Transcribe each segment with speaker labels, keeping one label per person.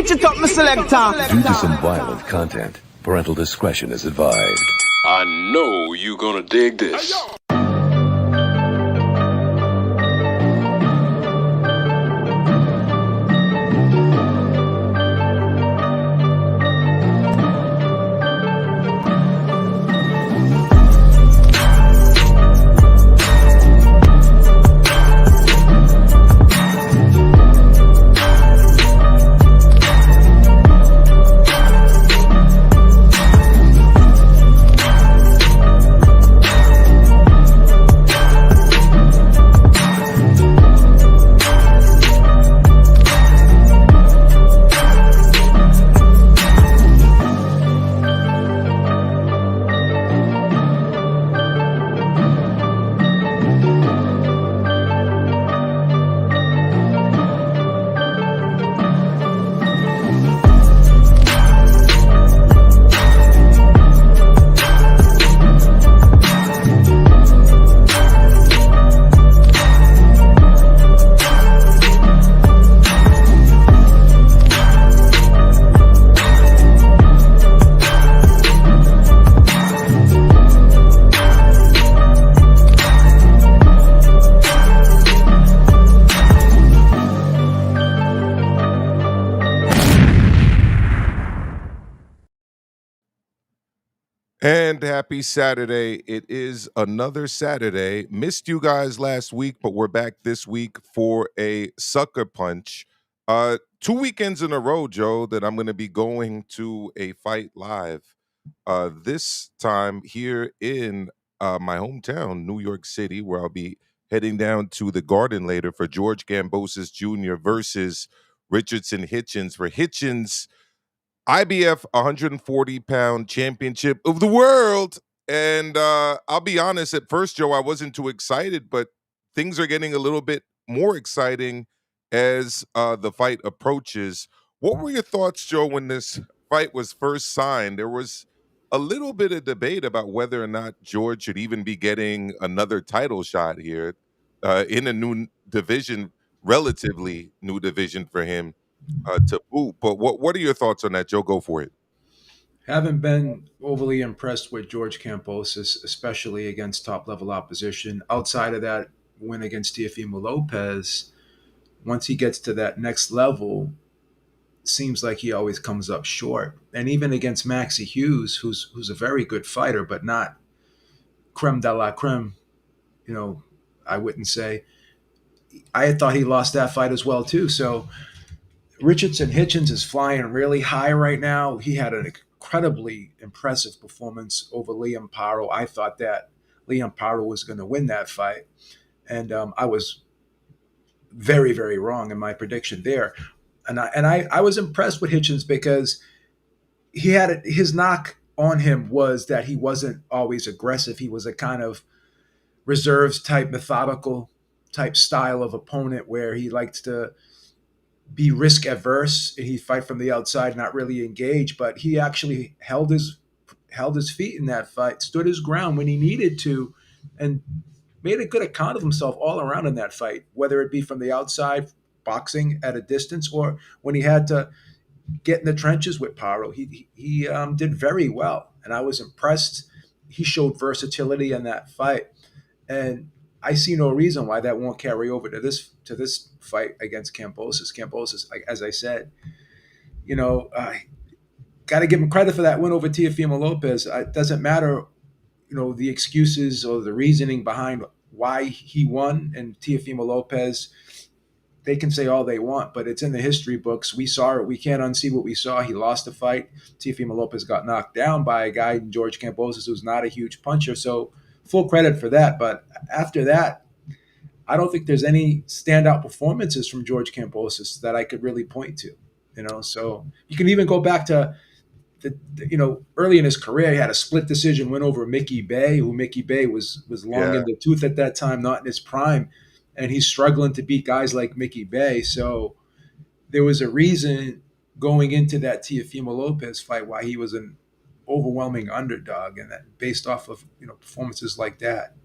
Speaker 1: Switch it up, my selector.
Speaker 2: Due to some violent content, parental discretion is advised.
Speaker 3: I know you're gonna dig this.
Speaker 4: And happy Saturday. It is another Saturday. Missed you guys last week, but we're back this week for a sucker punch. 2 weekends in a row, Joe, that I'm going to be going to a fight live. This time here in my hometown, New York City, where I'll be heading down to the Garden later for George Kambosos Jr. versus Richardson Hitchins for Hitchens IBF 140-pound championship of the world. And I'll be honest, at first, Joe, I wasn't too excited, but things are getting a little bit more exciting as the fight approaches. What were your thoughts, Joe, when this fight was first signed? There was a little bit of debate about whether or not George should even be getting another title shot here in a new division, relatively new division for him. To boot. But what are your thoughts on that, Joe? Go for it.
Speaker 5: Haven't been overly impressed with George Kambosos, especially against top-level opposition. Outside of that win against Teofimo Lopez, once he gets to that next level, seems like he always comes up short. And even against Maxie Hughes, who's a very good fighter, but not creme de la creme, I wouldn't say. I thought he lost that fight as well, too. So Richardson Hitchins is flying really high right now. He had an incredibly impressive performance over Liam Paro. I thought that Liam Paro was going to win that fight. And I was very, very wrong in my prediction there. And I was impressed with Hitchens because he had his knock on him was that he wasn't always aggressive. He was a kind of reserves type, methodical type style of opponent where he liked to be risk averse. He'd fight from the outside, not really engage, but he actually held his feet in that fight, stood his ground when he needed to, and made a good account of himself all around in that fight, whether it be from the outside, boxing at a distance, or when he had to get in the trenches with Paro. He did very well, and I was impressed. He showed versatility in that fight, and I see no reason why that won't carry over to this fight against Kambosos. Kambosos, as I said, got to give him credit for that win over Teofimo Lopez. It doesn't matter, the excuses or the reasoning behind why he won. And Teofimo Lopez, they can say all they want, but it's in the history books. We saw it. We can't unsee what we saw. He lost the fight. Teofimo Lopez got knocked down by a guy, George Kambosos, who's not a huge puncher. So full credit for that. But after that, I don't think there's any standout performances from George Kambosos that I could really point to, So you can even go back to early in his career, he had a split decision win over Mickey Bay, who Mickey Bay was long in the tooth at that time, not in his prime. And he's struggling to beat guys like Mickey Bay. So there was a reason going into that Teofimo Lopez fight why he was an overwhelming underdog, and that based off of performances like that,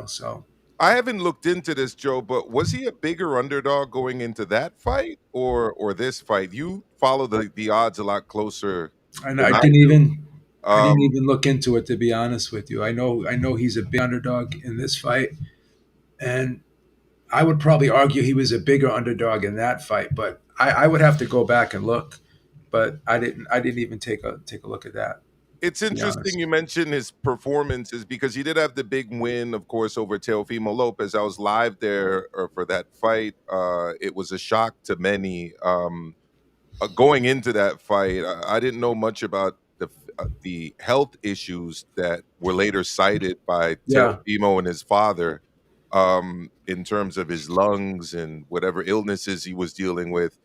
Speaker 5: So
Speaker 4: I haven't looked into this, Joe, but was he a bigger underdog going into that fight or this fight? You follow the odds a lot closer
Speaker 5: And
Speaker 4: than
Speaker 5: I
Speaker 4: I
Speaker 5: didn't
Speaker 4: do.
Speaker 5: even I didn't
Speaker 4: Um,
Speaker 5: even look into it, to be honest with you. I know he's a big underdog in this fight, and I would probably argue he was a bigger underdog in that fight. But I would have to go back and look. But I didn't even take a look at that,
Speaker 4: it's
Speaker 5: to be
Speaker 4: interesting
Speaker 5: honest.
Speaker 4: you mentioned his performances because he did have the big win, of course, over Teofimo Lopez. I was live there for that fight. It was a shock to many. Going into that fight, I didn't know much about the health issues that were later cited by
Speaker 5: Yeah,
Speaker 4: Teofimo and his father, in terms of his lungs and whatever illnesses he was dealing with.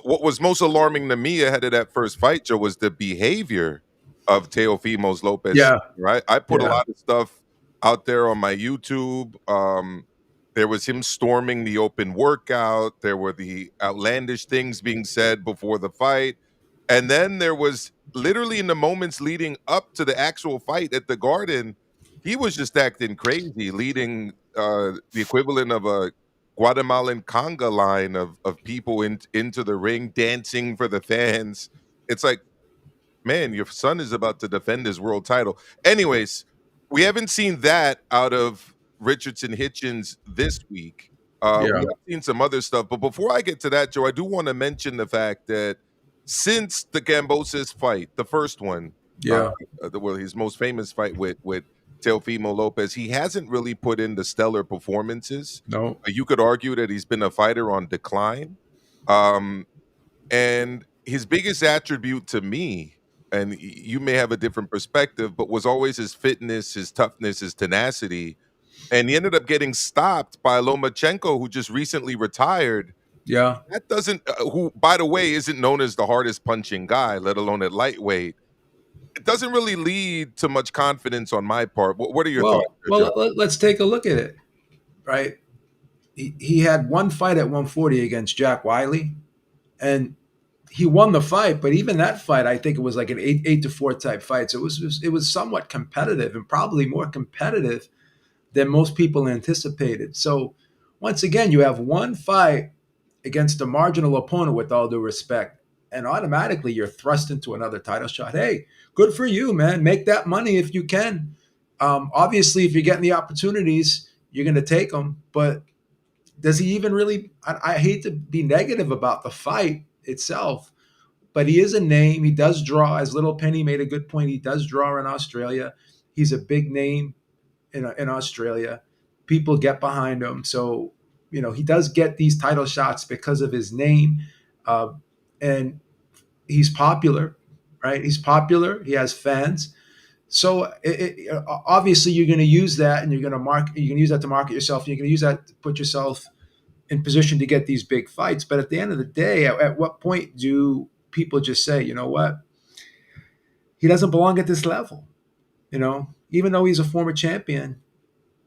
Speaker 4: What was most alarming to me ahead of that first fight, Joe, was the behavior of Teofimos Lopez.
Speaker 5: yeah,
Speaker 4: Right, I put a
Speaker 5: yeah,
Speaker 4: lot of stuff out there on my YouTube. There was him storming the open workout. There were the outlandish things being said before the fight, and then there was literally in the moments leading up to the actual fight at the Garden, he was just acting crazy, leading the equivalent of a Guatemalan conga line of people into the ring dancing for the fans. It's like, man, your son is about to defend his world title. Anyways, we haven't seen that out of Richardson Hitchins this week. We
Speaker 5: yeah,
Speaker 4: have seen some other stuff, but before I get to that, Joe, I do want to mention the fact that since the Kambosos fight, the first one, uh,
Speaker 5: yeah.
Speaker 4: well, his most famous fight with Teofimo Lopez, he hasn't really put in the stellar performances.
Speaker 5: No,
Speaker 4: You could argue that he's been a fighter on decline. Um, and his biggest attribute to me, and you may have a different perspective, but was always his fitness, his toughness, his tenacity. And he ended up getting stopped by Lomachenko, who just recently retired.
Speaker 5: yeah.
Speaker 4: That doesn't, who, by the way, isn't known as the hardest punching guy, let alone at lightweight. It doesn't really lead to much confidence on my part. What are your thoughts
Speaker 5: Well,
Speaker 4: there, Joe?
Speaker 5: let's take a look at it. Right, he had one fight at 140 against Jack Wiley, and he won the fight. But even that fight, I think it was like an 8-4 type fight. So it was somewhat competitive, and probably more competitive than most people anticipated. So once again, you have one fight against a marginal opponent, with all due respect, and automatically you're thrust into another title shot. Hey, good for you, man. Make that money if you can. Obviously, if you're getting the opportunities, you're going to take them. But does he even really? I hate to be negative about the fight itself, but he is a name. He does draw, as Little Penny made a good point. He does draw in Australia. He's a big name in Australia. People get behind him. So, he does get these title shots because of his name. Uh, and he's popular, right? He's popular. He has fans. So obviously you're going to use that, and you're going to use that to market yourself. And you're going to use that to put yourself in position to get these big fights. But at the end of the day, at what point do people just say, you know what? He doesn't belong at this level. Even though he's a former champion,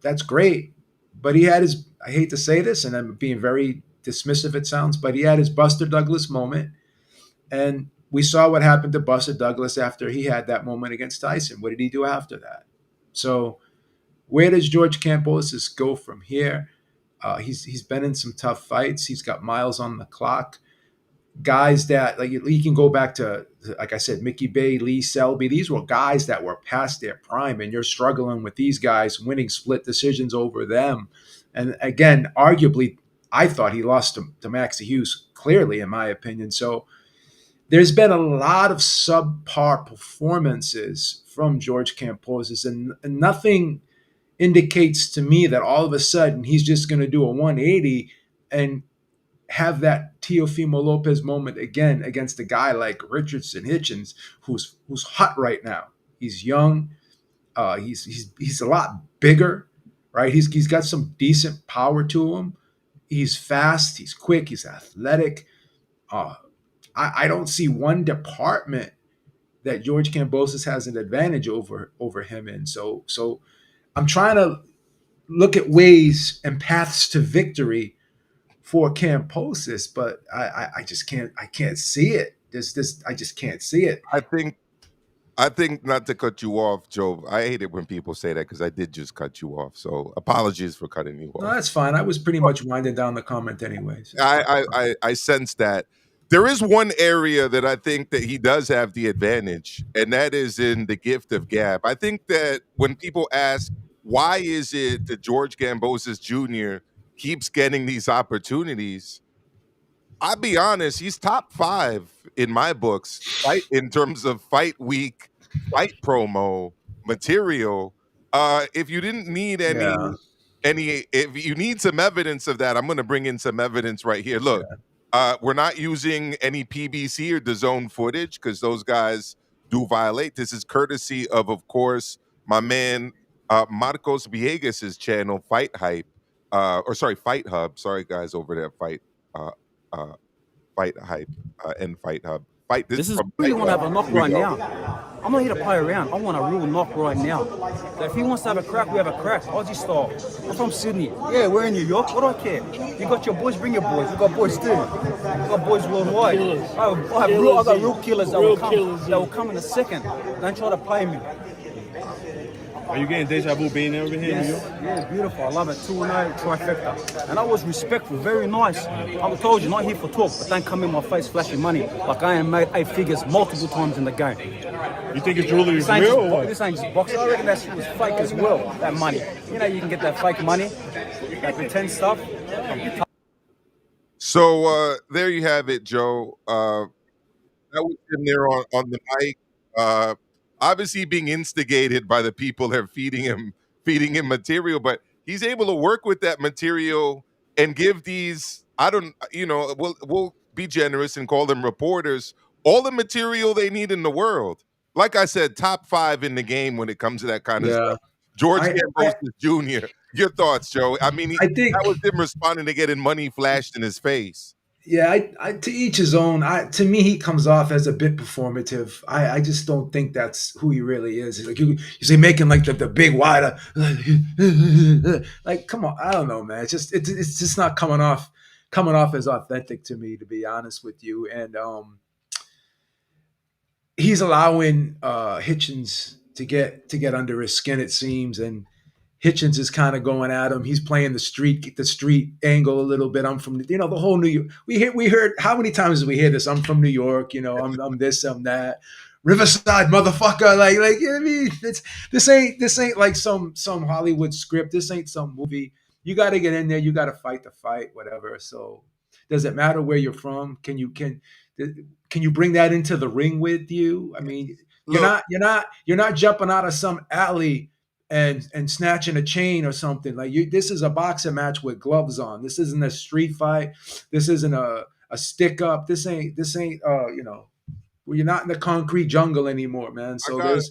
Speaker 5: that's great. But he had his, I hate to say this, and I'm being very dismissive, it sounds, but he had his Buster Douglas moment. And we saw what happened to Buster Douglas after he had that moment against Tyson. What did he do after that? So where does George Kambosos go from here? He's been in some tough fights. He's got miles on the clock. Guys that, like, you can go back to, like I said, Mickey Bay, Lee Selby. These were guys that were past their prime, and you're struggling with these guys, winning split decisions over them. And again, arguably, I thought he lost to Maxie Hughes clearly, in my opinion. So there's been a lot of subpar performances from George Kambosos, and nothing indicates to me that all of a sudden he's just going to do a 180 and have that Teofimo Lopez moment again against a guy like Richardson Hitchins, who's hot right now. He's young. He's a lot bigger, right? He's got some decent power to him. He's fast. He's quick. He's athletic. Uh, I don't see one department that George Kambosos has an advantage over him in. So I'm trying to look at ways and paths to victory for Kambosos, but I just can't see it. This I just can't see it.
Speaker 4: I think I think not to cut you off, Joe. I hate it when people say that because I did just cut you off. So apologies for cutting you
Speaker 5: No,
Speaker 4: off.
Speaker 5: that's fine. I was pretty much winding down the comment anyways.
Speaker 4: I sense that there is one area that I think that he does have the advantage, and that is in the gift of gab. I think that when people ask why is it that George Kambosos Jr. keeps getting these opportunities, I'll be honest, he's top 5 in my books, fight in terms of fight week, fight promo, material. If you didn't need
Speaker 5: Yeah,
Speaker 4: any if you need some evidence of that, I'm gonna bring in some evidence right here. Look,
Speaker 5: yeah,
Speaker 4: we're not using any PBC or DAZN footage because those guys do violate. This is courtesy of course, my man Marcos Villegas' channel, Fight Hype, or sorry, Fight Hub. Sorry, guys, over there, uh, uh, Fight Hype and Fight Hub. Fight this
Speaker 1: This is
Speaker 4: from
Speaker 1: really
Speaker 4: Fight
Speaker 1: want to
Speaker 4: Hub.
Speaker 1: have a knock
Speaker 4: Here we
Speaker 1: right
Speaker 4: go.
Speaker 1: now. I'm not here to play around. I want a real knock right now. So if he wants to have a crack, we have a crack. Aussie style. I'm from Sydney. Yeah, we're in New York. What do I care? You got your boys, bring your boys. We got boys too. We got boys worldwide. I got real killers that will come in a second. Don't try to play me.
Speaker 6: Are you getting deja vu being over here in New
Speaker 1: Yes,
Speaker 6: York?
Speaker 1: yeah, it's beautiful. I love it. 2-0 trifecta. And I was respectful, very nice. I told you, not here for talk, but don't come in my face flashing money. Like I am made 8 figures multiple times in the game.
Speaker 6: You think it's really
Speaker 1: This ain't
Speaker 6: real
Speaker 1: just,
Speaker 6: or what?
Speaker 1: this ain't just boxing. I reckon that shit was fake as well, that money. You know, you can get that fake money, that pretend stuff.
Speaker 4: So there you have it, Joe. That was him there on the mic. Uh, Obviously being instigated by the people that are feeding him material, but he's able to work with that material and give these. I don't, we'll be generous and call them reporters all the material they need in the world. Like I said, top 5 in the game when it comes to that kind of
Speaker 5: yeah.
Speaker 4: stuff. George
Speaker 5: I,
Speaker 4: Kambosos Jr. Your thoughts, Joe? I mean,
Speaker 5: I think
Speaker 4: that was him responding to getting money flashed in his face.
Speaker 5: Yeah, to each his own. To me, he comes off as a bit performative. I just don't think that's who he really is. He's like you say making like the big wider, like come on. I don't know, man. It's just not coming off as authentic to me, to be honest with you. And he's allowing Hitchens to get under his skin, it seems, and Hitchens is kind of going at him. He's playing the street angle a little bit. I'm from the whole New York. We heard how many times did we hear this? I'm from New York. I'm this, I'm that. Riverside, motherfucker. I mean, this ain't like some Hollywood script. This ain't some movie. You got to get in there. You got to fight the fight, whatever. So, does it matter where you're from? Can you bring that into the ring with you? I mean,
Speaker 4: Look,
Speaker 5: you're not jumping out of some alley and snatching a chain or something. Like this is a boxing match with gloves on. This isn't a street fight. This isn't a stick up. This ain't you're not in the concrete jungle anymore, man.
Speaker 4: I
Speaker 5: So
Speaker 4: got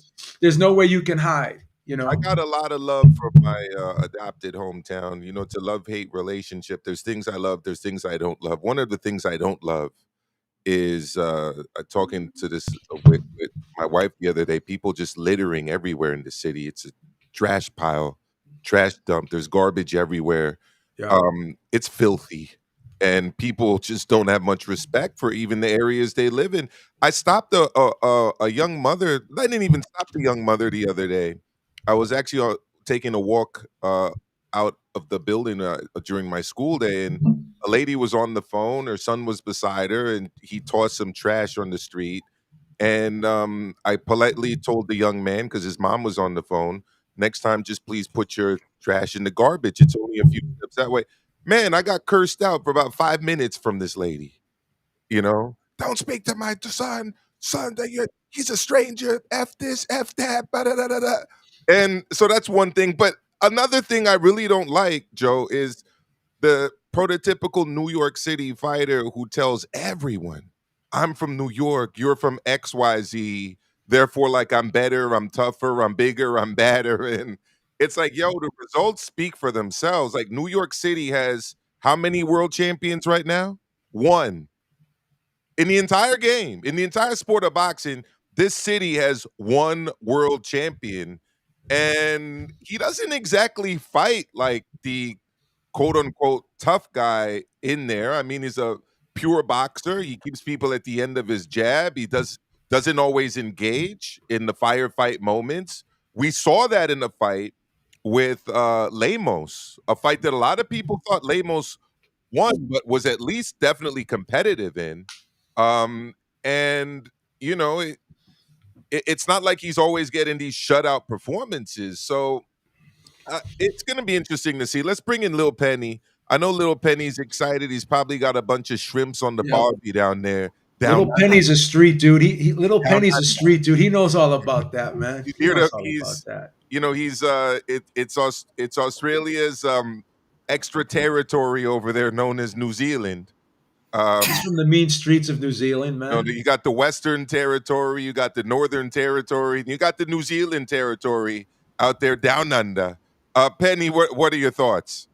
Speaker 5: there's nowhere you can hide, you
Speaker 4: I
Speaker 5: know.
Speaker 4: got a lot of love for my adopted hometown. It's a love hate relationship. There's things I love, there's things I don't love. One of the things I don't love is talking to this with my wife the other day. People just littering everywhere in the city. It's a trash pile, trash dump. There's garbage everywhere.
Speaker 5: Yeah.
Speaker 4: It's filthy, and people just don't have much respect for even the areas they live in. I stopped a young mother. I didn't even stop the young mother the other day. I was actually taking a walk out of the building during my school day, and a lady was on the phone. Her son was beside her, and he tossed some trash on the street. And I politely told the young man, because his mom was on the phone, next time, just please put your trash in the garbage. It's only a few steps that way. Man, I got cursed out for about 5 minutes from this lady. Don't speak to my son. Son, he's a stranger. F this, F that. Ba-da-da-da-da. And so that's one thing. But another thing I really don't like, Joe, is the prototypical New York City fighter who tells everyone, I'm from New York, you're from XYZ, therefore, like, I'm better, I'm tougher, I'm bigger, I'm badder. And it's like, yo, the results speak for themselves. Like, New York City has how many world champions right now? One. In the entire game, in the entire sport of boxing, this city has one world champion. And he doesn't exactly fight like the quote unquote tough guy in there. I mean, he's a pure boxer. He keeps people at the end of his jab. He does doesn't always engage in the firefight moments. We saw that in the fight with Lemos, a fight that a lot of people thought Lemos won, but was at least definitely competitive in. Um, and you know, it's not like he's always getting these shutout performances. So it's going to be interesting to see. Let's bring in Lil Penny. I know Lil Penny's excited. He's probably got a bunch of shrimps on the
Speaker 5: Yeah.
Speaker 4: barbie down there.
Speaker 5: Little Penny's a street dude. Little Penny's a street dude. He knows all about that, man.
Speaker 4: He's
Speaker 5: He
Speaker 4: here
Speaker 5: knows
Speaker 4: to,
Speaker 5: all
Speaker 4: he's,
Speaker 5: about that.
Speaker 4: you know, he's it's Australia's extra territory over there known as New Zealand.
Speaker 5: He's from the mean streets of New Zealand,
Speaker 4: You know,
Speaker 5: man.
Speaker 4: you got the Western Territory, you got the Northern Territory, and you got the New Zealand Territory out there down under. Penny, what are your thoughts?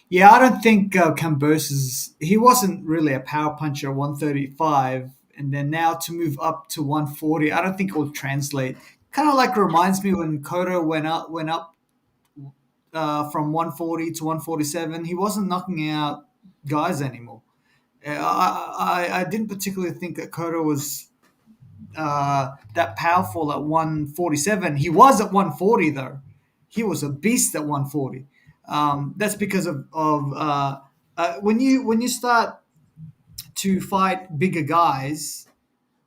Speaker 7: Yeah, I don't think Kambosos, he wasn't really a power puncher at 135. And then now to move up to 140, I don't think it will translate. Kind of like reminds me when Cotto went up from 140 to 147. He wasn't knocking out guys anymore. I didn't particularly think that Cotto was that powerful at 147. He was at 140 though. He was a beast at 140. That's because of when you start to fight bigger guys,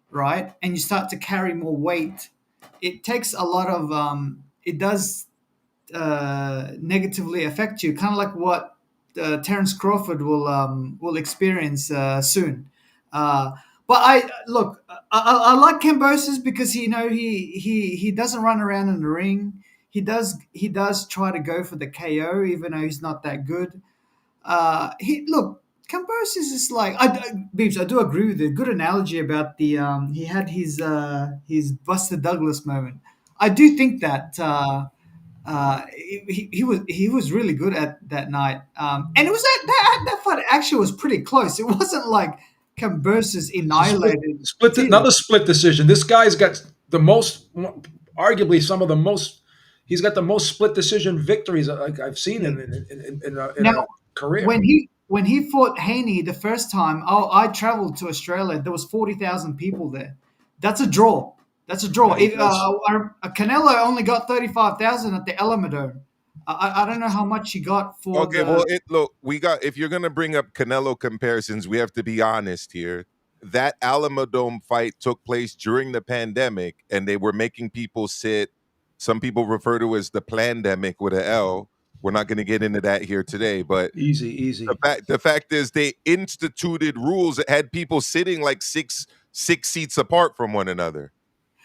Speaker 7: right, and you start to carry more weight, it takes a lot of it does negatively affect you, kind of like what Terence Crawford will experience soon. But I look, I like Kambosos because he doesn't run around in the ring. He does try to go for the KO even though he's not that good. He look Kambosos is like Beebs. I do agree with you. Good analogy about the he had his Buster Douglas moment. I do think that. He was really good at that night, and it was that fight actually was pretty close. It wasn't like Kambosos annihilated.
Speaker 5: Another split decision. This guy's got the most, arguably some of the most. He's got the most split decision victories like I've seen in
Speaker 7: Now,
Speaker 5: a career.
Speaker 7: when he fought Haney the first time, I traveled to Australia. There was 40,000 people there. That's a draw. That's a draw. Canelo only got 35,000 at the Alamodome. I don't know how much he got for.
Speaker 4: Okay, well, if you're gonna bring up Canelo comparisons, we have to be honest here. That Alamodome fight took place during the pandemic, and they were making people sit. Some people refer to it as the plandemic with an L. We're not going to get into that here today, but
Speaker 5: easy.
Speaker 4: the fact is they instituted rules that had people sitting like six seats apart from one another,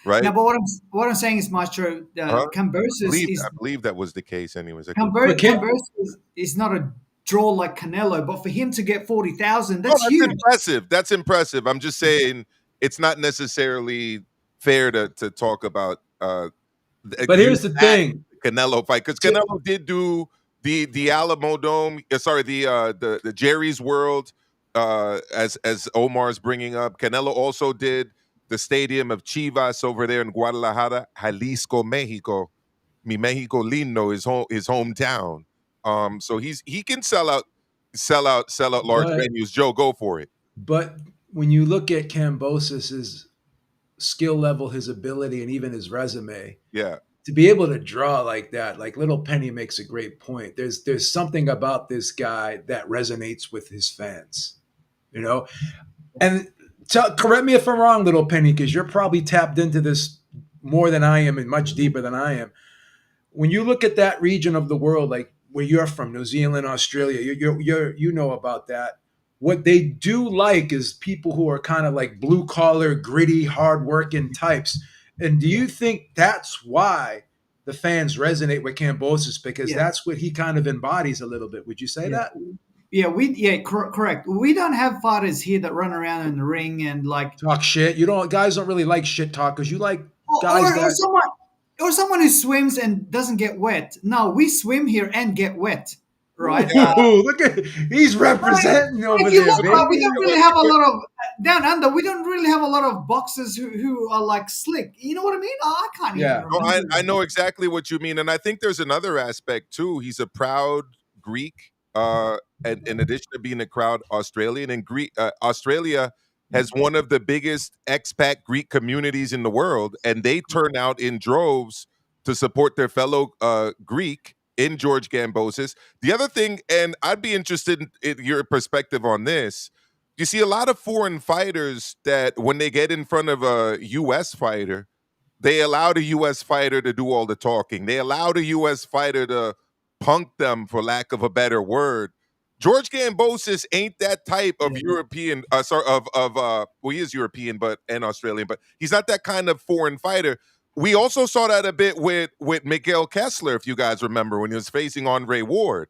Speaker 4: right?
Speaker 7: No, but what I'm saying is, Maestro, Kambosos
Speaker 4: I believe that was the case, anyways.
Speaker 7: Kambosos is not a draw like Canelo, but for him to get 40,000, that's huge.
Speaker 4: Impressive. That's impressive. I'm just saying it's not necessarily fair to talk about.
Speaker 5: But here's the thing:
Speaker 4: Canelo fight, because Canelo did do the Alamo Dome. Sorry, the Jerry's World. As Omar's bringing up, Canelo also did the stadium of Chivas over there in Guadalajara, Jalisco, Mexico. Mi Mexico lindo, his hometown. So he can sell out large venues. Joe, go for it.
Speaker 5: But when you look at Kambosos' skill level, his ability, and even his resume,
Speaker 4: yeah,
Speaker 5: to be able to draw like that, like Little Penny makes a great point. There's something about this guy that resonates with his fans, you know. And correct me if I'm wrong, Little Penny, because you're probably tapped into this more than I am and much deeper than I am. When you look at that region of the world, like where you're from, New Zealand, Australia, you know about that. What they do like is people who are kind of like blue collar, gritty, hardworking types. And do you think that's why the fans resonate with Kambosos? Because that's what he kind of embodies a little bit. Would you say that?
Speaker 7: Yeah, correct. We don't have fighters here that run around in the ring and like
Speaker 5: talk shit. Guys don't really like shit talkers. You like guys
Speaker 7: or someone who swims and doesn't get wet. No, we swim here and get wet, right?
Speaker 5: Look at he's representing over there.
Speaker 7: We don't really have a lot of down under. We don't really have a lot of boxers who are like slick. You know what I mean? I can't.
Speaker 5: Yeah,
Speaker 4: I know exactly what you mean, and I think there's another aspect too. He's a proud Greek, and in addition to being a proud Australian, and Australia has one of the biggest expat Greek communities in the world, and they turn out in droves to support their fellow Greek in George Kambosos. The other thing, and I'd be interested in your perspective on this, you see a lot of foreign fighters that when they get in front of a U.S. fighter, they allow the U.S. fighter to do all the talking. They allow the U.S. fighter to punk them, for lack of a better word. George Kambosos ain't that type of European, well, he is European, but and Australian, but he's not that kind of foreign fighter. We also saw that a bit with Miguel Kessler, if you guys remember, when he was facing Andre Ward.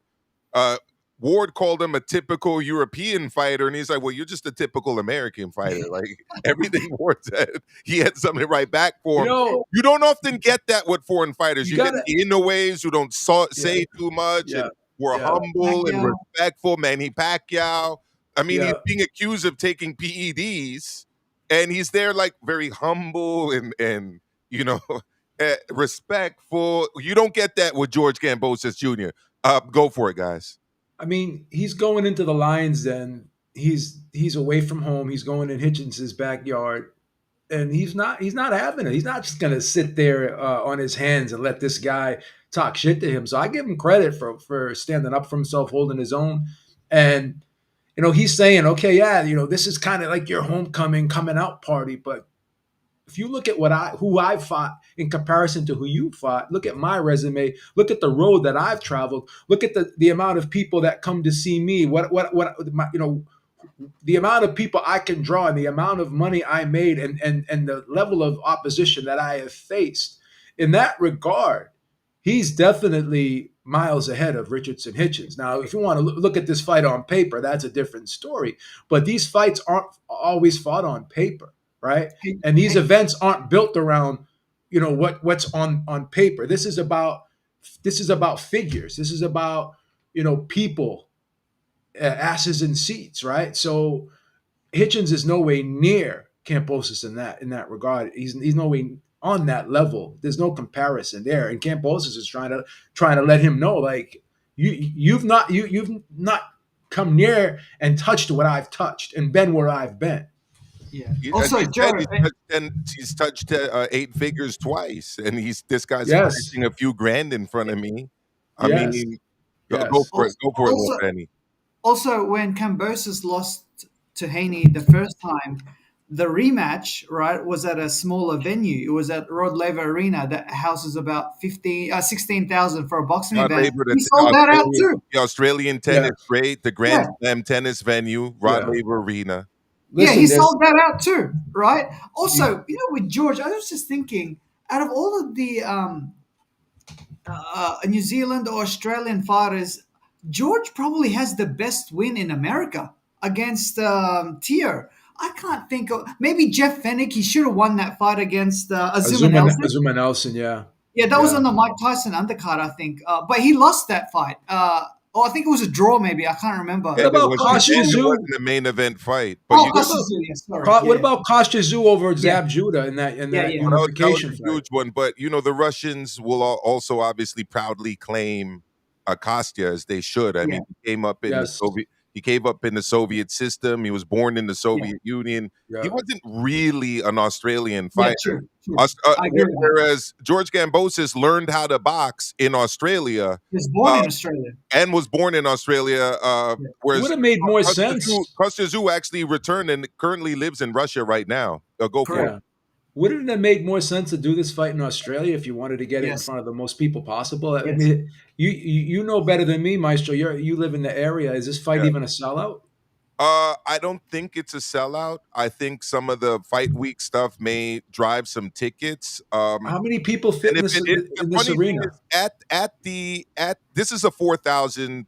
Speaker 4: Uh, Ward called him a typical European fighter, and he's like, "Well, you're just a typical American fighter." Like everything Ward said, he had something right back for him. You don't often get that with foreign fighters. You get the Inoues who don't say too much and were humble and respectful. Manny Pacquiao. I mean, he's being accused of taking PEDs, and he's there like very humble and respectful. You don't get that with George Kambosos Jr. Go for it, guys.
Speaker 5: I mean, he's going into the Lions Den. He's away from home. He's going in Hitchens' backyard, and he's not having it. He's not just going to sit there on his hands and let this guy talk shit to him. So I give him credit for standing up for himself, holding his own, and he's saying, okay, yeah, this is kind of like your homecoming coming out party, but if you look at who I fought in comparison to who you fought, look at my resume, look at the road that I've traveled, look at the amount of people that come to see me, the amount of people I can draw and the amount of money I made and the level of opposition that I have faced. In that regard, he's definitely miles ahead of Richardson Hitchins. Now, if you want to look at this fight on paper, that's a different story. But these fights aren't always fought on paper. Right. And these events aren't built around, what's on paper. This is about figures. This is about, people, asses in seats. Right. So Hitchens is no way near Kambosos in that regard. He's no way on that level. There's no comparison there. And Kambosos is trying to let him know, like, you've not come near and touched what I've touched and been where I've been.
Speaker 7: Yeah. Also, Joe,
Speaker 4: he's touched 8 figures twice, and this guy's pricing a few grand in front of me. I mean, go for it, little Benny.
Speaker 7: Also, when Kambosos lost to Haney the first time, the rematch, right, was at a smaller venue. It was at Rod Laver Arena that houses about 16,000 for a boxing event. He sold that out too.
Speaker 4: The Australian tennis great, the Grand Slam tennis venue, Rod Laver Arena.
Speaker 7: Listen, he sold that out too, right? Also, with George, I was just thinking, out of all of the New Zealand or Australian fighters, George probably has the best win in America against Tio. I can't think of, maybe Jeff Fennick. He should have won that fight against Azuma Nelson.
Speaker 5: Azuma Nelson,
Speaker 7: yeah, that was on the Mike Tyson undercard, I think. But he lost that fight. I think it was a draw, maybe. I can't remember.
Speaker 5: What about Kostya
Speaker 4: Tszyu? It wasn't the main event fight.
Speaker 7: But what
Speaker 5: about Kostya Tszyu over Zab Judah in that unification
Speaker 4: fight? That was a huge one. But the Russians will also obviously proudly claim Kostya, as they should. I mean, he came up in the Soviet. He came up in the Soviet system. He was born in the Soviet Union. Yeah. He wasn't really an Australian fighter. Whereas George Kambosos learned how to box in Australia.
Speaker 7: He was born in Australia.
Speaker 4: And was born in Australia. Whereas
Speaker 5: it would have made more sense.
Speaker 4: Kostya Tszyu actually returned and currently lives in Russia right now. Go for it.
Speaker 5: Wouldn't it have made more sense to do this fight in Australia if you wanted to get it in front of the most people possible? I mean, you know better than me, Maestro. You live in the area. Is this fight even a sellout?
Speaker 4: I don't think it's a sellout. I think some of the fight week stuff may drive some tickets.
Speaker 5: How many people fit in this arena?
Speaker 4: This is a 4,000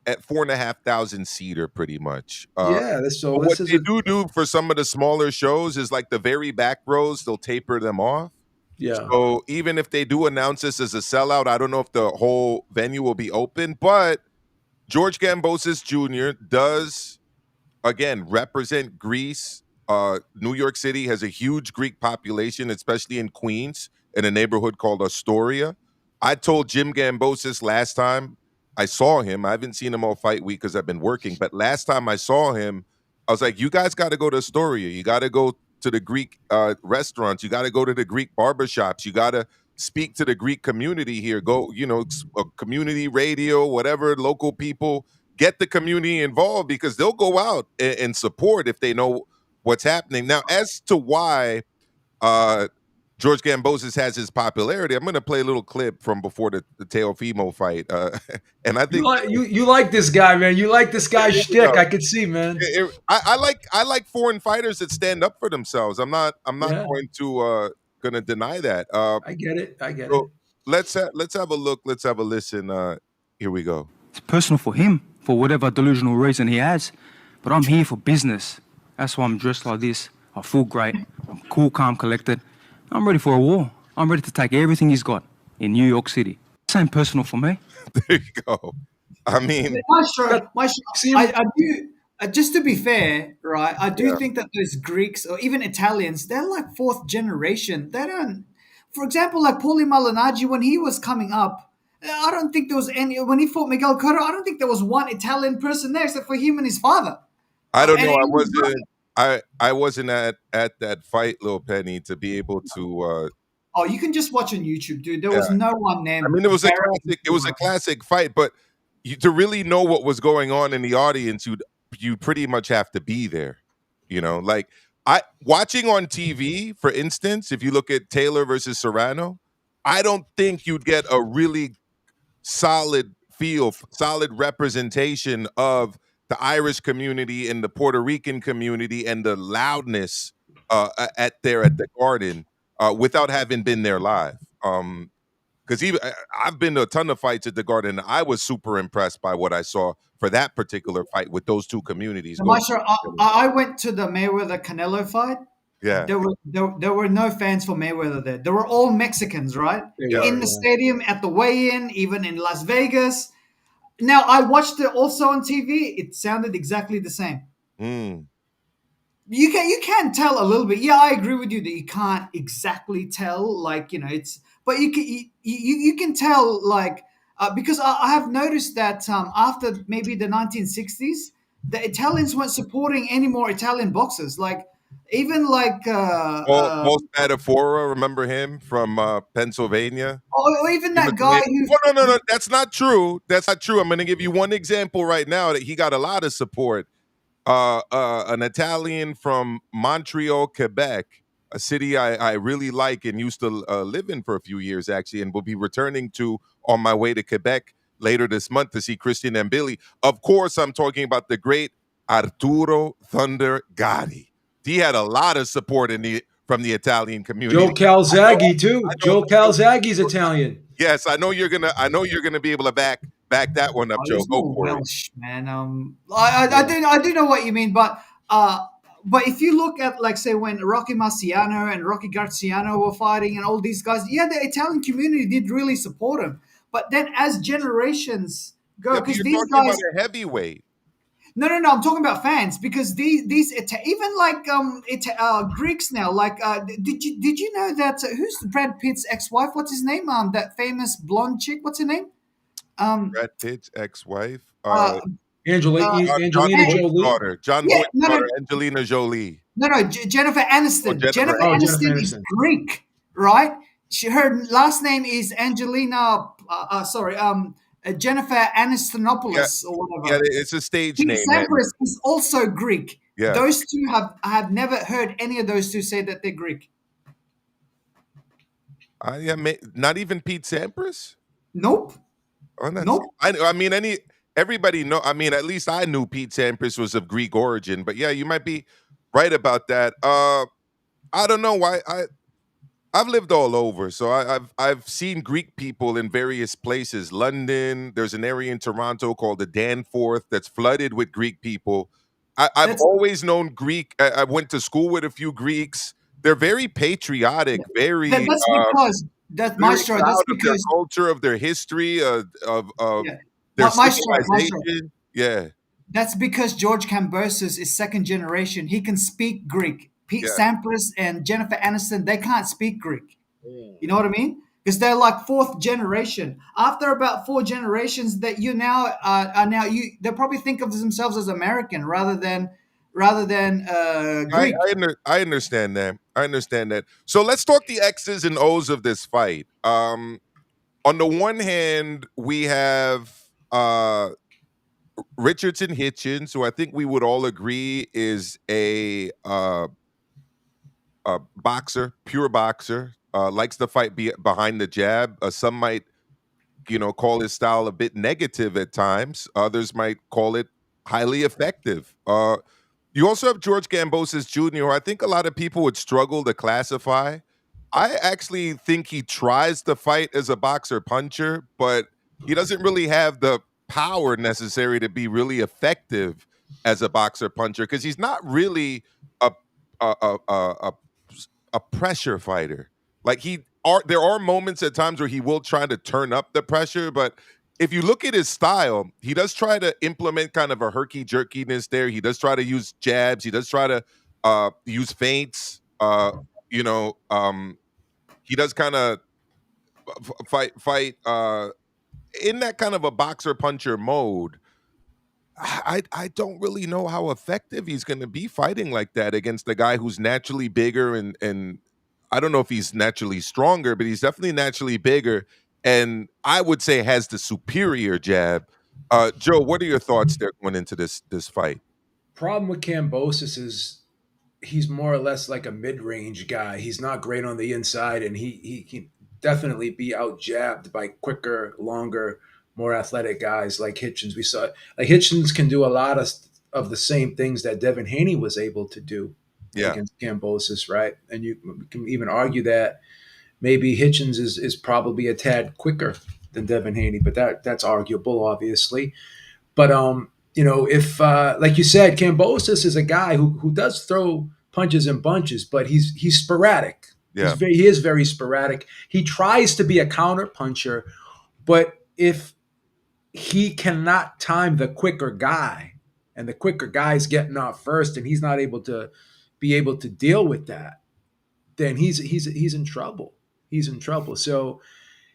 Speaker 4: at 4,500 seater, pretty much. What they do for some of the smaller shows is like the very back rows, they'll taper them off.
Speaker 5: Yeah.
Speaker 4: So even if they do announce this as a sellout, I don't know if the whole venue will be open. But George Kambosos Jr. does, again, represent Greece. New York City has a huge Greek population, especially in Queens, in a neighborhood called Astoria. I told Jim Kambosos last time I saw him, I haven't seen him all fight week because I've been working, but last time I saw him, I was like, you guys got to go to Astoria. You got to go to the Greek restaurants. You got to go to the Greek barbershops. You got to speak to the Greek community here. Go, community radio, whatever, local people. Get the community involved because they'll go out and support if they know what's happening. Now, as to why uh, George Kambosos has his popularity, I'm going to play a little clip from before the Teofimo fight. And I think
Speaker 5: You like this guy, man. You like this guy's
Speaker 4: Here we
Speaker 5: shtick.
Speaker 4: go.
Speaker 5: I could see, man.
Speaker 4: I like foreign fighters that stand up for themselves. I'm not
Speaker 5: Yeah.
Speaker 4: going to deny that.
Speaker 5: I get it. I get it.
Speaker 4: So let's have a look. Let's have a listen. Here we go.
Speaker 1: It's personal for him, for whatever delusional reason he has. But I'm here for business. That's why I'm dressed like this. I feel great. I'm cool, calm, collected. I'm ready for a war. I'm ready to take everything he's got in New York City. Same personal for me.
Speaker 4: There you go. I mean,
Speaker 7: Maestro,
Speaker 5: See,
Speaker 7: I do. Just to be fair, right? I do
Speaker 4: Yeah.
Speaker 7: think that those Greeks or even Italians, they're like fourth generation. They don't. For example, like Paulie Malignaggi, when he was coming up, I don't think there was any. When he fought Miguel Cotto, I don't think there was one Italian person there except for him and his father.
Speaker 4: I don't
Speaker 7: And
Speaker 4: know. I
Speaker 7: he was
Speaker 4: wasn't at that fight, Lil Penny, to be able to.
Speaker 7: Oh, you can just watch on YouTube, dude. There was
Speaker 4: Yeah.
Speaker 7: no one there.
Speaker 4: I mean, it was a classic fight, but to really know what was going on in the audience, you pretty much have to be there. Like watching on TV, for instance, if you look at Taylor versus Serrano, I don't think you'd get a really solid representation of the Irish community and the Puerto Rican community and the loudness at the Garden without having been there live. Because I've been to a ton of fights at the Garden. And I was super impressed by what I saw for that particular fight with those two communities.
Speaker 7: Maestro, I went to the Mayweather Canelo fight.
Speaker 4: Yeah,
Speaker 7: There were no fans for Mayweather there. They were all Mexicans, right?
Speaker 5: Yeah.
Speaker 7: In the stadium, at the weigh-in, even in Las Vegas. Now, I watched it also on TV. It sounded exactly the same.
Speaker 4: Mm.
Speaker 7: You can tell a little bit. Yeah, I agree with you that you can't exactly tell. Like it's, but you can tell because I have noticed that after maybe the 1960s, the Italians weren't supporting any more Italian boxers. Like even like
Speaker 4: Paul Spadafora, remember him from Pennsylvania?
Speaker 7: or even that guy who.
Speaker 4: No, that's not true. That's not true. I'm going to give you one example right now that he got a lot of support. An Italian from Montreal, Quebec, a city I really like and used to live in for a few years, actually, and will be returning to on my way to Quebec later this month to see Christian and Billy. Of course, I'm talking about the great Arturo Thunder Gotti. He had a lot of support from the Italian community.
Speaker 5: Joe Calzaghe too. Joe Calzaghe's Italian.
Speaker 4: Yes, I know you're gonna be able to back that one up, Joe.
Speaker 7: He's
Speaker 4: Go
Speaker 7: more
Speaker 4: for it.
Speaker 7: Welsh, man. I do know what you mean, but if you look at like say when Rocky Marciano and Rocky Garciano were fighting and all these guys, yeah, the Italian community did really support him. But then as generations go,
Speaker 4: Yeah, but
Speaker 7: because
Speaker 4: you're
Speaker 7: these
Speaker 4: talking
Speaker 7: guys,
Speaker 4: about a heavyweight.
Speaker 7: no, I'm talking about fans because even like Greeks now. Like, did you know that who's Brad Pitt's ex-wife? What's his name? That famous blonde chick. What's her name?
Speaker 4: Brad Pitt's ex-wife.
Speaker 5: Angelina
Speaker 4: John Voight's
Speaker 5: Jolie.
Speaker 4: daughter. John
Speaker 7: Yeah,
Speaker 4: Voight's
Speaker 7: no,
Speaker 4: daughter, Angelina Jolie.
Speaker 7: No, Jennifer Aniston.
Speaker 4: Oh,
Speaker 7: Jennifer
Speaker 4: Jennifer
Speaker 7: Aniston is
Speaker 5: Aniston.
Speaker 7: Greek, right? Her last name is Angelina. Jennifer Anistonopoulos or
Speaker 4: Yeah,
Speaker 7: whatever.
Speaker 4: it's a stage
Speaker 7: Pete
Speaker 4: name. Man.
Speaker 7: Sampras is also Greek.
Speaker 4: Yeah.
Speaker 7: Those two I have never heard any of those two say that they're Greek.
Speaker 4: Not even Pete Sampras.
Speaker 7: Nope.
Speaker 4: Oh, that's,
Speaker 7: Nope.
Speaker 4: I mean, everybody know. I mean, at least I knew Pete Sampras was of Greek origin. But yeah, you might be right about that. I don't know why. I've lived all over, so I've seen Greek people in various places. London. There's an area in Toronto called the Danforth that's flooded with Greek people. I've
Speaker 7: That's-
Speaker 4: always known Greek. I went to school with a few Greeks. They're very patriotic, very.
Speaker 7: That's because that's
Speaker 4: very
Speaker 7: Maestro.
Speaker 4: proud
Speaker 7: That's
Speaker 4: of their
Speaker 7: because
Speaker 4: culture, of their history, of
Speaker 7: Yeah.
Speaker 4: their
Speaker 7: Maestro.
Speaker 4: civilization. Yeah,
Speaker 7: That's because George Kambosos is second generation. He can speak Greek. Pete
Speaker 4: Yeah.
Speaker 7: Sampras and Jennifer Aniston, they can't speak Greek. You know what I mean? Because they're like fourth generation. After about 4 generations, that you now are now they probably think of themselves as American rather than rather than Greek.
Speaker 4: I understand that. I understand that. So let's talk the X's and O's of this fight. On the one hand, we have Richardson Hitchins, who I think we would all agree is a boxer, pure boxer, likes to fight behind the jab. Some might, call his style a bit negative at times. Others might call it highly effective. You also have George Kambosos Jr., who I think a lot of people would struggle to classify. I actually think he tries to fight as a boxer puncher, but he doesn't really have the power necessary to be really effective as a boxer puncher because he's not really a a, a a a a pressure fighter. Like there are moments at times where he will try to turn up the pressure, but if you look at his style, he does try to implement kind of a herky jerkiness there. He does try to use jabs. He does try to use feints. You know, he does kind of fight in that kind of a boxer puncher mode. I don't really know how effective he's going to be fighting like that against a guy who's naturally bigger and I don't know if he's naturally stronger, but he's definitely naturally bigger and I would say has the superior jab. Joe, what are your thoughts there going into this fight?
Speaker 5: Problem with Kambosos is he's more or less like a mid-range guy. He's not great on the inside, and he can definitely be out jabbed by quicker, longer, more athletic guys like Hitchens. We saw like Hitchens can do a lot of the same things that Devin Haney was able to do
Speaker 4: Yeah.
Speaker 5: against Kambosos, right? And you can even argue that maybe Hitchens is probably a tad quicker than Devin Haney, but that's arguable, obviously. But if like you said, Kambosos is a guy who does throw punches and bunches, but he's sporadic.
Speaker 4: Yeah.
Speaker 5: He is very sporadic. He tries to be a counter puncher, but if he cannot time the quicker guy, and the quicker guy's getting off first, and he's not able to deal with that, then he's in trouble. He's in trouble. So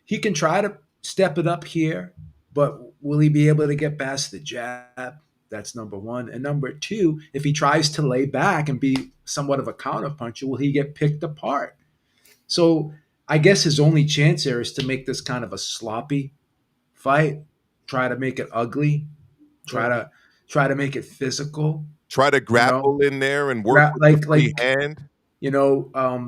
Speaker 5: he can try to step it up here, but will he be able to get past the jab? That's number one. And number two, if he tries to lay back and be somewhat of a counterpuncher, will he get picked apart? So I guess his only chance here is to make this kind of a sloppy fight, try to make it ugly, try to make it physical.
Speaker 4: Try to grapple in there and work with the free hand.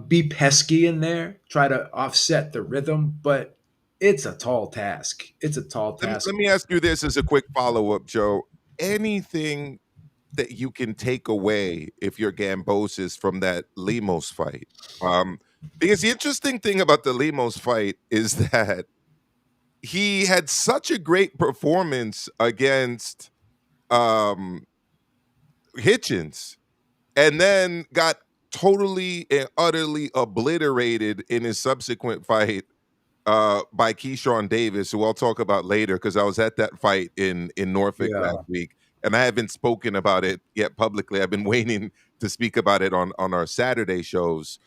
Speaker 5: Be pesky in there, try to offset the rhythm, but it's a tall task. It's a tall task.
Speaker 4: Let me ask you this as a quick follow-up, Joe. Anything that you can take away if you're Kambosos from that Lemos fight? Because the interesting thing about the Lemos fight is that he had such a great performance against Hitchens and then got totally and utterly obliterated in his subsequent fight by Keyshawn Davis, who I'll talk about later because I was at that fight in Norfolk last week, and I haven't spoken about it yet publicly. I've been waiting to speak about it on our Saturday shows.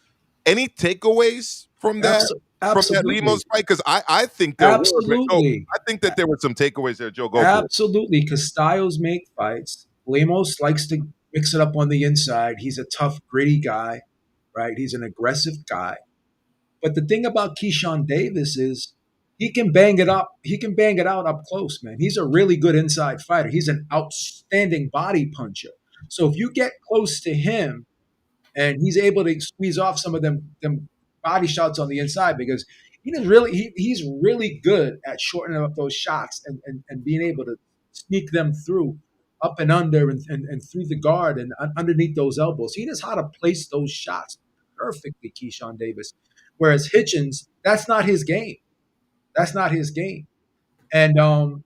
Speaker 4: Any takeaways from that? From that Lemos fight? Because I think there were. I think that there were some takeaways there, Joe. Go for it.
Speaker 5: Absolutely, because styles make fights. Lemos likes to mix it up on the inside. He's a tough, gritty guy, right? He's an aggressive guy. But the thing about Keyshawn Davis is he can bang it up. He can bang it out up close, man. He's a really good inside fighter. He's an outstanding body puncher. So if you get close to him and he's able to squeeze off some of them body shots on the inside, because he's really good at shortening up those shots and being able to sneak them through up and under and through the guard and underneath those elbows. He knows how to place those shots perfectly, Keyshawn Davis. Whereas Hitchens, that's not his game. That's not his game. And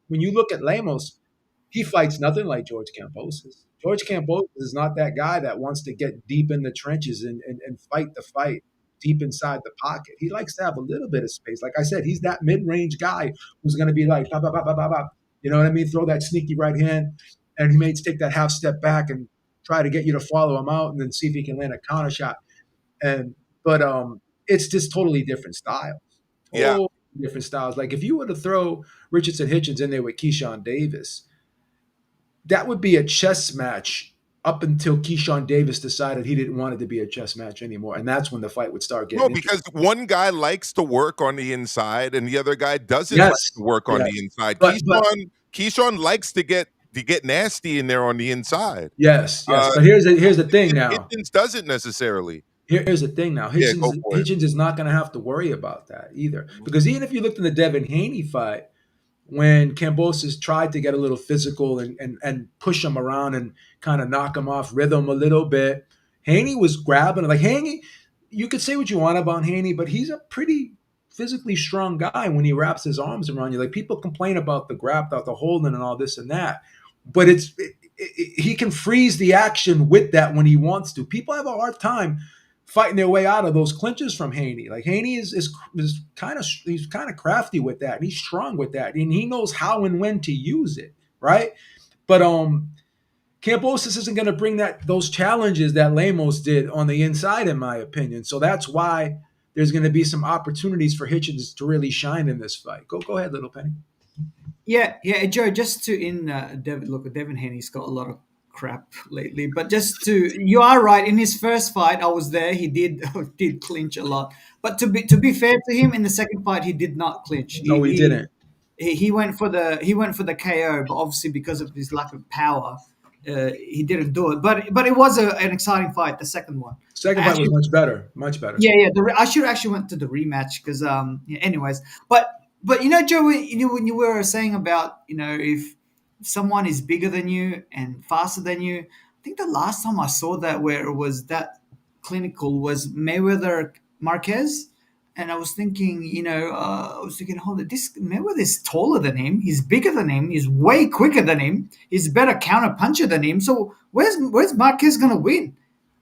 Speaker 5: when you look at Lemos, he fights nothing like George Kambosos. George Kambosos is not that guy that wants to get deep in the trenches and fight the fight deep inside the pocket. He likes to have a little bit of space. Like I said, he's that mid-range guy who's going to be like, bah, bah, bah, bah, bah, bah. You know what I mean? Throw that sneaky right hand, and he may take that half step back and try to get you to follow him out and then see if he can land a counter shot. But it's just totally different styles. Totally different styles. Like if you were to throw Richardson Hitchins in there with Keyshawn Davis, that would be a chess match up until Keyshawn Davis decided he didn't want it to be a chess match anymore, and that's when the fight would start getting
Speaker 4: No, because one guy likes to work on the inside and the other guy doesn't like
Speaker 5: yes,
Speaker 4: to work on
Speaker 5: yes.
Speaker 4: the inside.
Speaker 5: But
Speaker 4: Keyshawn likes to get nasty in there on the inside.
Speaker 5: yes. But here's the thing now.
Speaker 4: Hitchens doesn't necessarily.
Speaker 5: Here's the thing now.
Speaker 4: Yeah, go for it.
Speaker 5: Hitchens is not going to have to worry about that either, because even if you looked in the Devin Haney fight, when Kambosos tried to get a little physical and push him around and kind of knock him off rhythm a little bit, Haney was grabbing. Like Haney, you could say what you want about Haney, but he's a pretty physically strong guy when he wraps his arms around you. Like people complain about the grab, about the holding and all this and that, but he can freeze the action with that when he wants to. People have a hard time fighting their way out of those clinches from Haney. Like Haney is kind of crafty with that, and he's strong with that, and he knows how and when to use it, right? But Kambosos isn't going to bring those challenges that Lemos did on the inside, in my opinion. So that's why there's going to be some opportunities for Hitchens to really shine in this fight. Go ahead, Little Penny.
Speaker 7: Yeah, Joe. Just to Devin Haney's got a lot of crap lately, but you are right. In his first fight, I was there. He did clinch a lot, but to be fair to him, in the second fight, he did not clinch.
Speaker 5: No, he didn't.
Speaker 7: He went for the KO, but obviously because of his lack of power, he didn't do it. But it was an exciting fight. The second one.
Speaker 5: Second fight was much better. Much better.
Speaker 7: Yeah. I should actually went to the rematch because anyways, but Joe, when you were saying about if someone is bigger than you and faster than you, I think the last time I saw that where it was that clinical was Mayweather Marquez, and I was thinking, hold it, this Mayweather is taller than him, he's bigger than him, he's way quicker than him, he's a better counter puncher than him. So where's Marquez gonna win?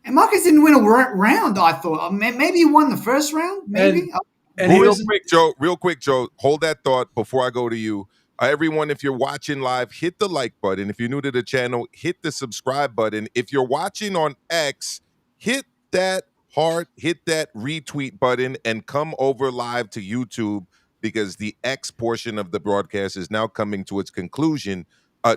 Speaker 7: And Marquez didn't win a round. I thought maybe he won the first round, maybe.
Speaker 5: And
Speaker 4: real quick, Joe, hold that thought before I go to you. Everyone, if you're watching live, hit the like button. If you're new to the channel, hit the subscribe button. If you're watching on X, hit that heart, hit that retweet button, and come over live to YouTube because the X portion of the broadcast is now coming to its conclusion.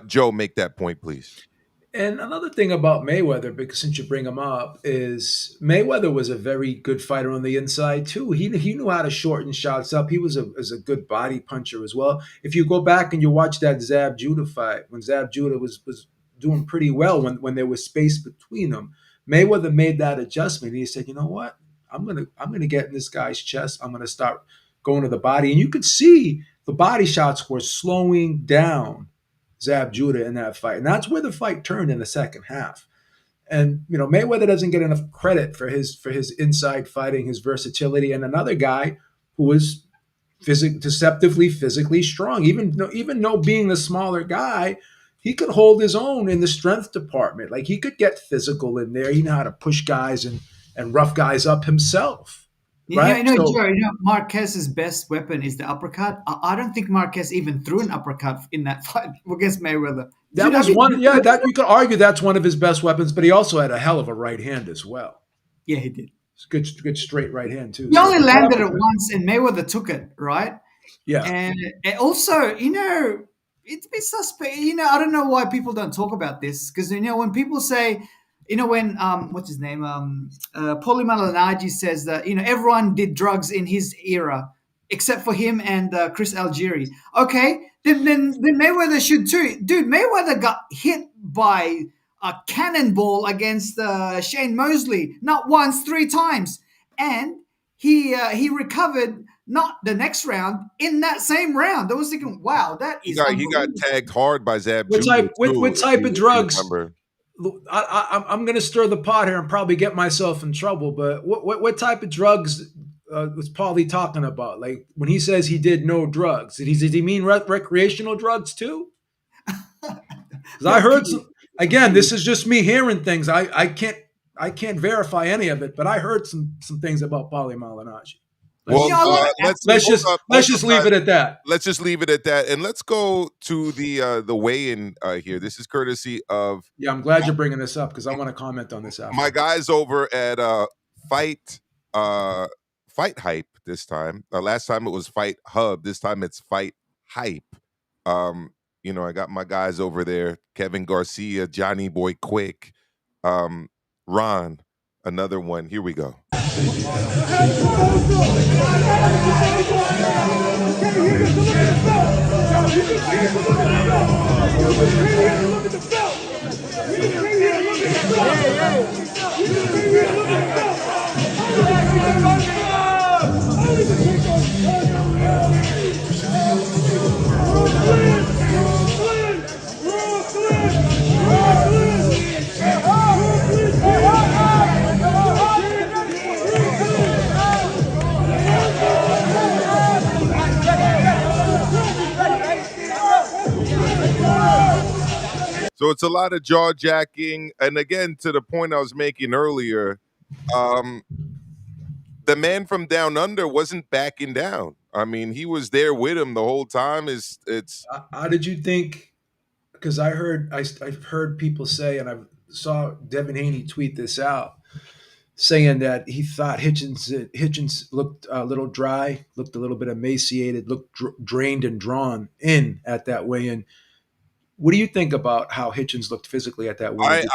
Speaker 4: Joe, make that point, please.
Speaker 5: And another thing about Mayweather, because since you bring him up, is Mayweather was a very good fighter on the inside too. He knew how to shorten shots up. He was a good body puncher as well. If you go back and you watch that Zab Judah fight, when Zab Judah was doing pretty well when there was space between them, Mayweather made that adjustment. He said, you know what? I'm gonna get in this guy's chest. I'm gonna start going to the body, and you could see the body shots were slowing down Zab Judah in that fight. And that's where the fight turned in the second half. And, Mayweather doesn't get enough credit for his inside fighting, his versatility. And another guy who was deceptively physically strong, even though being the smaller guy, he could hold his own in the strength department. Like he could get physical in there. He knew how to push guys and rough guys up himself. Right?
Speaker 7: Joe, Marquez's best weapon is the uppercut. I don't think Marquez even threw an uppercut in that fight against Mayweather.
Speaker 5: That was one. Yeah, that you could argue that's one of his best weapons. But he also had a hell of a right hand as well.
Speaker 7: Yeah, he did.
Speaker 5: It's good straight right hand too.
Speaker 7: He only landed it once, and Mayweather took it, right?
Speaker 5: Yeah.
Speaker 7: And also, it's a bit suspect. I don't know why people don't talk about this because when people say. When what's his name? Paulie Malignaggi says that everyone did drugs in his era except for him and Chris Algieri. Okay, then Mayweather should too, dude. Mayweather got hit by a cannonball against Shane Mosley not once, 3 times, and he recovered not the next round in that same round. I was thinking, wow, that is
Speaker 4: he got tagged hard by Zab.
Speaker 5: What type of drugs? I'm going to stir the pot here and probably get myself in trouble, but what type of drugs was Paulie talking about? Like when he says he did no drugs, did he mean recreational drugs too? Because I heard some. Again, this is just me hearing things. I can't verify any of it, but I heard some things about Paulie Malignaggi. Let's just leave it at that.
Speaker 4: Let's just leave it at that, and let's go to the weigh-in here. This is courtesy of.
Speaker 5: Yeah, I'm glad you're bringing this up because I want to comment on this. After.
Speaker 4: My guys over at Fight Hype this time. Last time it was Fight Hub. This time it's Fight Hype. I got my guys over there: Kevin Garcia, Johnny Boy Quick, Ron, another one. Here we go. So it's a lot of jaw jacking, and again, to the point I was making earlier, um, the man from down under wasn't backing down. I mean, he was there with him the whole time. It's
Speaker 5: How did you think? Because I've heard people say, and I saw Devin Haney tweet this out, saying that he thought Hitchens looked a little dry, looked a little bit emaciated, looked drained and drawn in at that weigh-in. What do you think about how Hitchens looked physically at that weigh-in?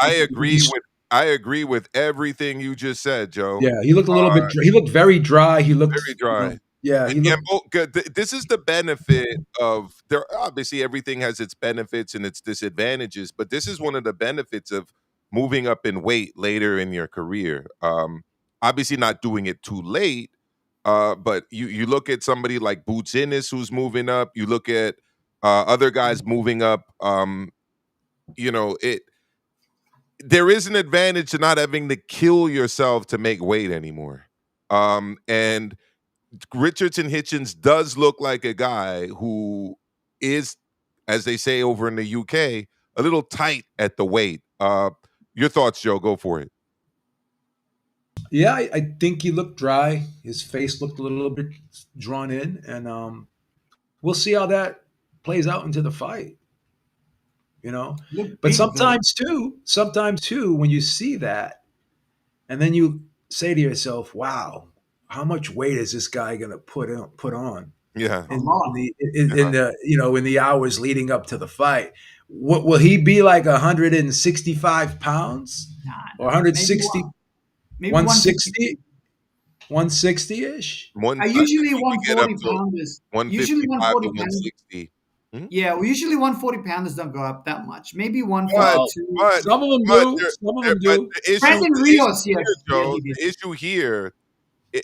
Speaker 4: I agree with everything you just said, Joe.
Speaker 5: Yeah, he looked a little bit. He looked very dry. He looked
Speaker 4: Very dry.
Speaker 5: Yeah, he looked.
Speaker 4: This is the benefit of there. Obviously, everything has its benefits and its disadvantages, but this is one of the benefits of moving up in weight later in your career. Obviously, not doing it too late, but you look at somebody like Boots Ennis who's moving up. You look at other guys moving up. There is an advantage to not having to kill yourself to make weight anymore. And Richardson Hitchins does look like a guy who is, as they say over in the UK, a little tight at the weight. Your thoughts, Joe? Go for it.
Speaker 5: Yeah, I think he looked dry. His face looked a little bit drawn in, and we'll see how that plays out into the fight. But sometimes too, when you see that, and then you say to yourself, "Wow, how much weight is this guy going to put on?"
Speaker 4: Yeah.
Speaker 5: In the hours leading up to the fight. What will he be like? 165 pounds or 160?
Speaker 7: Maybe
Speaker 5: 160? 160-ish?
Speaker 7: Usually
Speaker 4: we get up
Speaker 7: 140
Speaker 4: to
Speaker 7: pounders.
Speaker 4: 155 to 160.
Speaker 7: Yeah, well, usually 140 pounders don't go up that much. Maybe 142.
Speaker 5: Some of them do. Some of them do.
Speaker 7: Brandon Rios, yes.
Speaker 4: Joe, the issue here,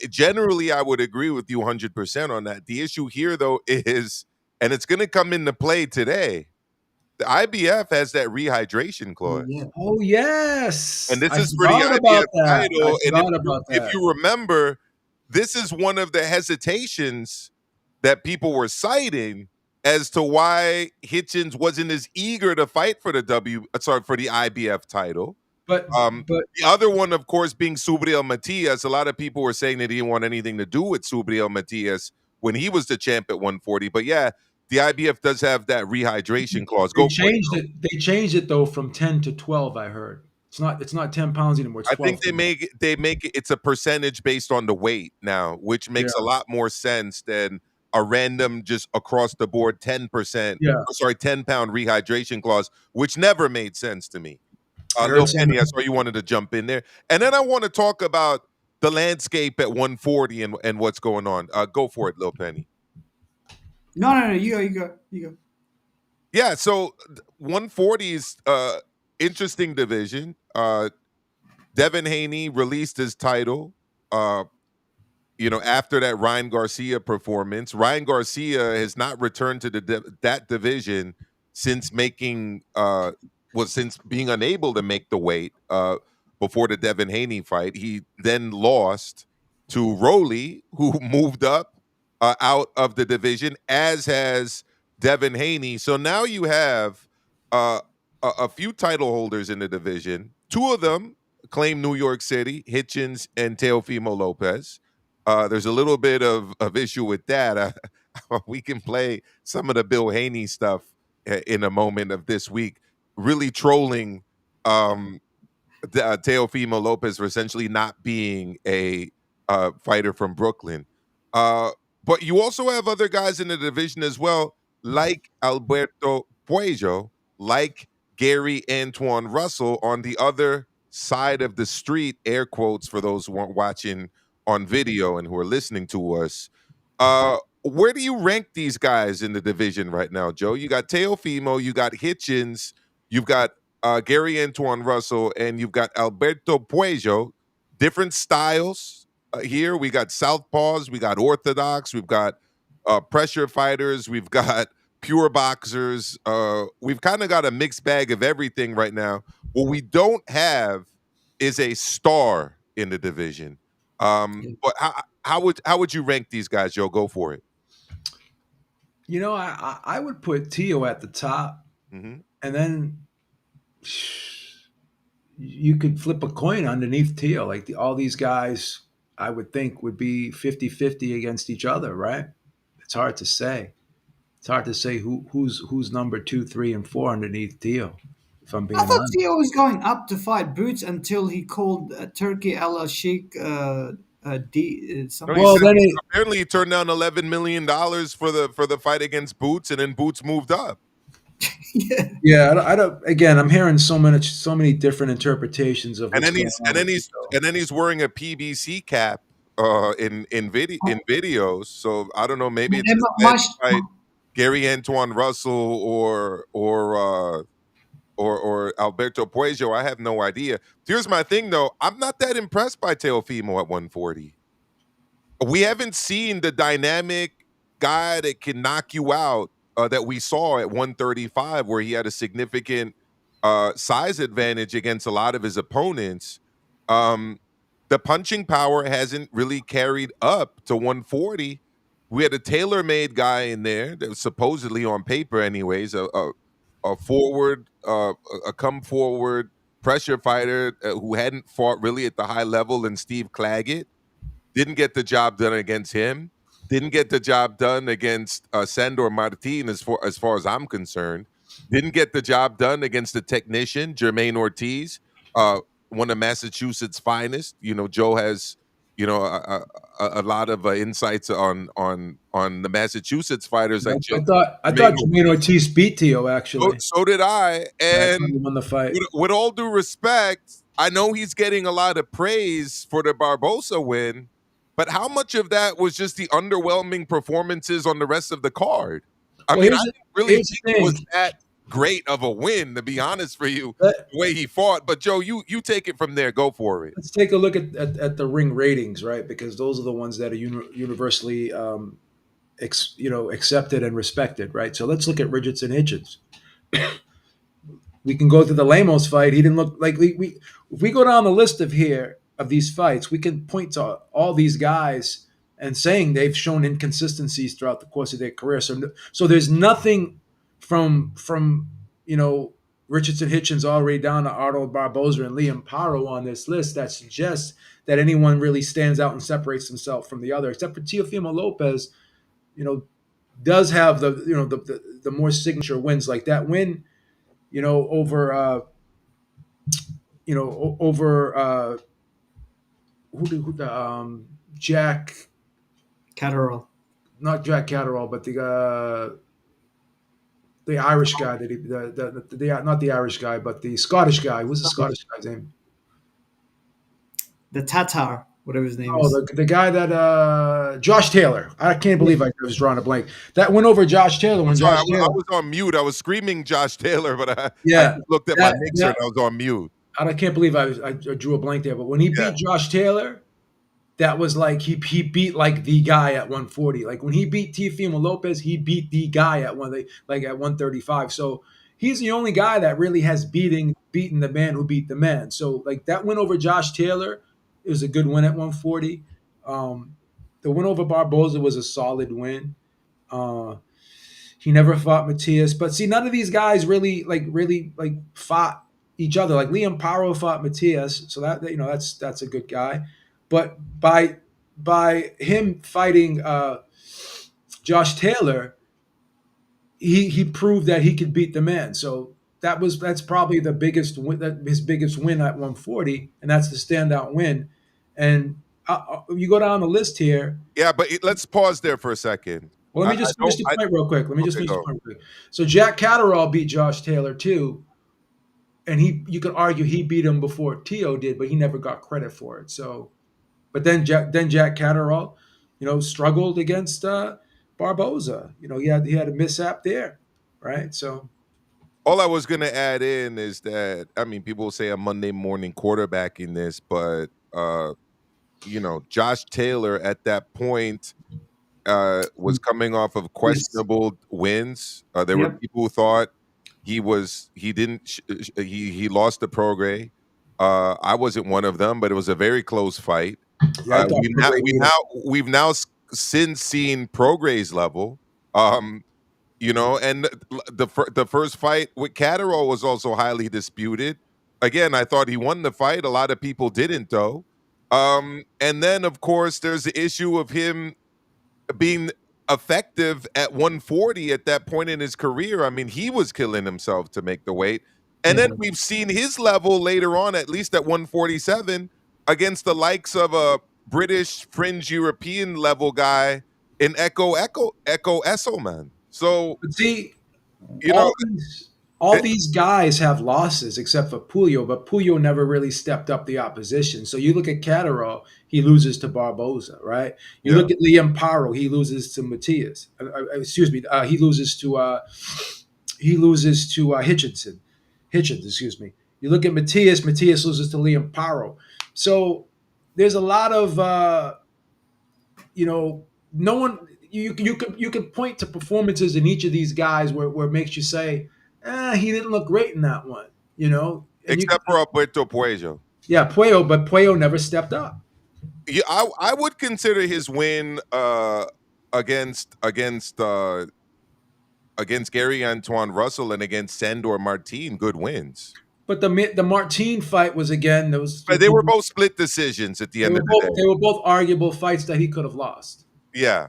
Speaker 4: generally, I would agree with you 100% on that. The issue here, though, is, and it's going to come into play today, the IBF has that rehydration clause.
Speaker 5: Oh, yes.
Speaker 4: And this is for the IBF title. And if you remember, this is one of the hesitations that people were citing as to why Hitchens wasn't as eager to fight for the IBF title.
Speaker 5: But
Speaker 4: the other one, of course, being Subriel Matias. A lot of people were saying that he didn't want anything to do with Subriel Matias when he was the champ at 140. But yeah, the IBF does have that rehydration clause.
Speaker 5: They changed it though from 10 to 12. I heard it's not 10 pounds anymore. It's 12.
Speaker 4: I think they make it. It's a percentage based on the weight now, which makes a lot more sense than a random just across the board 10%. 10-pound rehydration clause, which never made sense to me. Lil Penny, I saw you wanted to jump in there. And then I want to talk about the landscape at 140 and what's going on. Go for it, Lil Penny.
Speaker 7: No, you go.
Speaker 4: Yeah, so 140 is interesting division. Devin Haney released his title, after that Ryan Garcia performance. Ryan Garcia has not returned to that division since since being unable to make the weight before the Devin Haney fight. He then lost to Rowley, who moved up out of the division, as has Devin Haney. So now you have a few title holders in the division. Two of them claim New York City, Hitchens and Teofimo Lopez. There's a little bit of issue with that. We can play some of the Bill Haney stuff in a moment of this week, really trolling Teofimo Lopez for essentially not being a fighter from Brooklyn. But you also have other guys in the division as well, like Alberto Puello, like Gary Antoine Russell on the other side of the street, air quotes for those who aren't watching on video and who are listening to us. Where do you rank these guys in the division right now, Joe? You got Teofimo, you got Hitchens, you've got Gary Antoine Russell, and you've got Alberto Puello. Different styles here. We got southpaws, we got orthodox, we've got pressure fighters, we've got pure boxers. We've kind of got a mixed bag of everything right now. What we don't have is a star in the division. But how would you rank these guys, Joe? Go for it.
Speaker 5: You know, I would put Tio at the top,
Speaker 4: Mm-hmm.
Speaker 5: and then you could flip a coin underneath Tio. Like all these guys, I would think would be 50-50 against each other, right? It's hard to say. It's hard to say who's number 2, 3, and 4 underneath Tio. If I'm being
Speaker 7: I thought
Speaker 5: honest.
Speaker 7: Theo was going up to fight Boots until he called Turkey Al Sheikh something.
Speaker 4: No,
Speaker 5: Well, then it,
Speaker 4: apparently he turned down $11 million for the fight against Boots, and then Boots moved up.
Speaker 7: Yeah.
Speaker 5: yeah, I don't. Again, I'm hearing so many different interpretations of.
Speaker 4: And
Speaker 5: what's
Speaker 4: then he's
Speaker 5: going on with Tio.
Speaker 4: and then he's wearing a PBC cap in videos. So I don't know, maybe it's
Speaker 7: And
Speaker 4: his
Speaker 7: my,
Speaker 4: next fight, Gary Antoine Russell or Alberto Puello. I have no idea. Here's my thing though. I'm not that impressed by Teofimo at 140. We haven't seen the dynamic guy that can knock you out that we saw at 135, where he had a significant size advantage against a lot of his opponents. The punching power hasn't really carried up to 140. We had a tailor-made guy in there that was supposedly on paper, anyways, a forward, a come forward pressure fighter who hadn't fought really at the high level, and Steve Claggett. Didn't get the job done against him. Didn't get the job done against Sandor Martin, as far as I'm concerned. Didn't get the job done against the technician Jermaine Ortiz, one of Massachusetts' finest. You know, Joe has a lot of insights on the Massachusetts fighters.
Speaker 5: I
Speaker 4: Like
Speaker 5: thought Jermaine Ortiz beat Tio actually.
Speaker 4: so did I.
Speaker 5: That's how
Speaker 4: And
Speaker 5: he won the fight.
Speaker 4: with all due respect, I know he's getting a lot of praise for the Barbosa win, but how much of that was just the underwhelming performances on the rest of the card? I
Speaker 5: Well,
Speaker 4: mean,
Speaker 5: here's
Speaker 4: I
Speaker 5: the-
Speaker 4: didn't really
Speaker 5: here's the
Speaker 4: think it was
Speaker 5: thing.
Speaker 4: that great of a win, to be honest for you,
Speaker 5: Let-
Speaker 4: the way he fought. But Joe, you take it from there. Go for it.
Speaker 5: Let's take a look at the ring ratings, right? Because those are the ones that are universally accepted and respected, right? So let's look at Richardson Hitchins. We can go to the Lemos fight. He didn't look like we if we go down the list of these fights, we can point to all these guys and saying they've shown inconsistencies throughout the course of their career. So there's nothing from Richardson Hitchens all the way down to Arnold Barboza and Liam Paro on this list that suggests that anyone really stands out and separates himself from the other, except for Teofimo Lopez, does have the more signature wins, like that win, over Jack,
Speaker 7: Catterall.
Speaker 5: not Jack Catterall, but the Irish guy that not the Irish guy, but the Scottish guy. What's the Scottish guy's name?
Speaker 7: The Tatar, whatever his name
Speaker 5: Oh,
Speaker 7: is.
Speaker 5: the guy that Josh Taylor. I can't believe I was drawing a blank. That went over Josh Taylor when
Speaker 4: Sorry,
Speaker 5: Josh
Speaker 4: I
Speaker 5: Taylor.
Speaker 4: was on mute. I was screaming Josh Taylor, but I
Speaker 5: Yeah,
Speaker 4: just looked at my
Speaker 5: that-
Speaker 4: mixer
Speaker 5: that-
Speaker 4: and I was on mute.
Speaker 5: I can't believe I drew a blank there. But when he beat Josh Taylor, that was like he beat like the guy at 140. Like when he beat Teofimo Lopez, he beat the guy at 135. So he's the only guy that really has beaten the man who beat the man. So like that win over Josh Taylor, it was a good win at 140. The win over Barboza was a solid win. He never fought Matias, but see, none of these guys really fought each other. Like Liam Paro fought Matias, so that's a good guy. But by him fighting Josh Taylor, he proved that he could beat the man. So that's probably his biggest win at 140, and that's the standout win. And you go down the list here.
Speaker 4: Yeah, but let's pause there for a second.
Speaker 5: Well, let me just finish the point real quick. Let me just
Speaker 4: Okay,
Speaker 5: finish the
Speaker 4: go.
Speaker 5: point real quick. So Jack Catterall beat Josh Taylor too, and you could argue he beat him before Tio did, but he never got credit for it. So, but then Jack Catterall, struggled against Barboza. He had a mishap there, right? So
Speaker 4: All I was gonna add in is that I mean, people say a Monday morning quarterbacking this, but Josh Taylor at that point was coming off of
Speaker 7: Yes.
Speaker 4: questionable wins. There were
Speaker 7: Yep.
Speaker 4: people who thought he didn't he lost the prograde. I wasn't one of them, but it was a very close fight.
Speaker 5: yeah, I thought
Speaker 4: We've now since seen Progray's level. And the first fight with Catterall was also highly disputed. Again, I thought he won the fight. A lot of people didn't, though. And then, of course, there's the issue of him being effective at 140 at that point in his career. I mean, he was killing himself to make the weight. And then we've seen his level later on, at least at 147, against the likes of a British fringe European level guy in Echo Esso, man. So,
Speaker 5: But see,
Speaker 4: you know,
Speaker 5: all these guys have losses except for Puyo, but Puyo never really stepped up the opposition. So you look at Catterall, he loses to Barboza, right? You
Speaker 4: yeah.
Speaker 5: look at Liam Paro, he loses to Matias. Excuse me, he loses to Hitchinson. Hitchens, excuse me. You look at Matias loses to Liam Paro. So there's a lot of no one you could point to performances in each of these guys where it makes you say, he didn't look great in that one, and
Speaker 4: Except for Alberto Puello.
Speaker 5: yeah, Puello, but Puello never stepped up.
Speaker 4: Yeah, I would consider his win against Gary Antoine Russell and against Sandor Martin good wins.
Speaker 5: But the Martin fight was again those
Speaker 4: But they were both split decisions at the end of the day.
Speaker 5: they were both arguable fights that he could have lost.
Speaker 4: Yeah.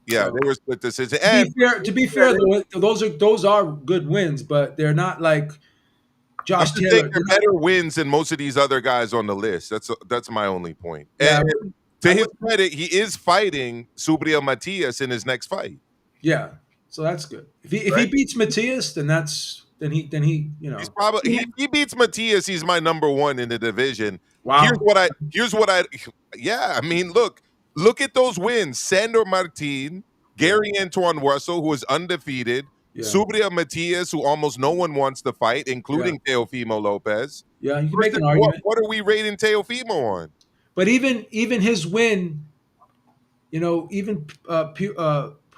Speaker 4: Yeah,
Speaker 5: So,
Speaker 4: they were split decisions.
Speaker 5: to be fair, though, those are good wins, but they're not like
Speaker 4: I'm
Speaker 5: Josh
Speaker 4: just saying
Speaker 5: Taylor.
Speaker 4: they're better wins than most of these other guys on the list. That's my only point.
Speaker 5: Yeah,
Speaker 4: And to his credit, he is fighting Subriel Matias in his next fight.
Speaker 5: yeah. So that's good. If he beats Matias, then he
Speaker 4: He's probably if he beats Matias, he's my number one in the division.
Speaker 5: Wow.
Speaker 4: Here's what I yeah, I mean, look at those wins. Sandor Martin, Gary Antoine Russell, who is undefeated,
Speaker 5: Yeah.
Speaker 4: Subriel Matias, who almost no one wants to fight, including Teofimo Lopez.
Speaker 5: Yeah, you can make an argument.
Speaker 4: What are we rating Teofimo on?
Speaker 5: But even his win, even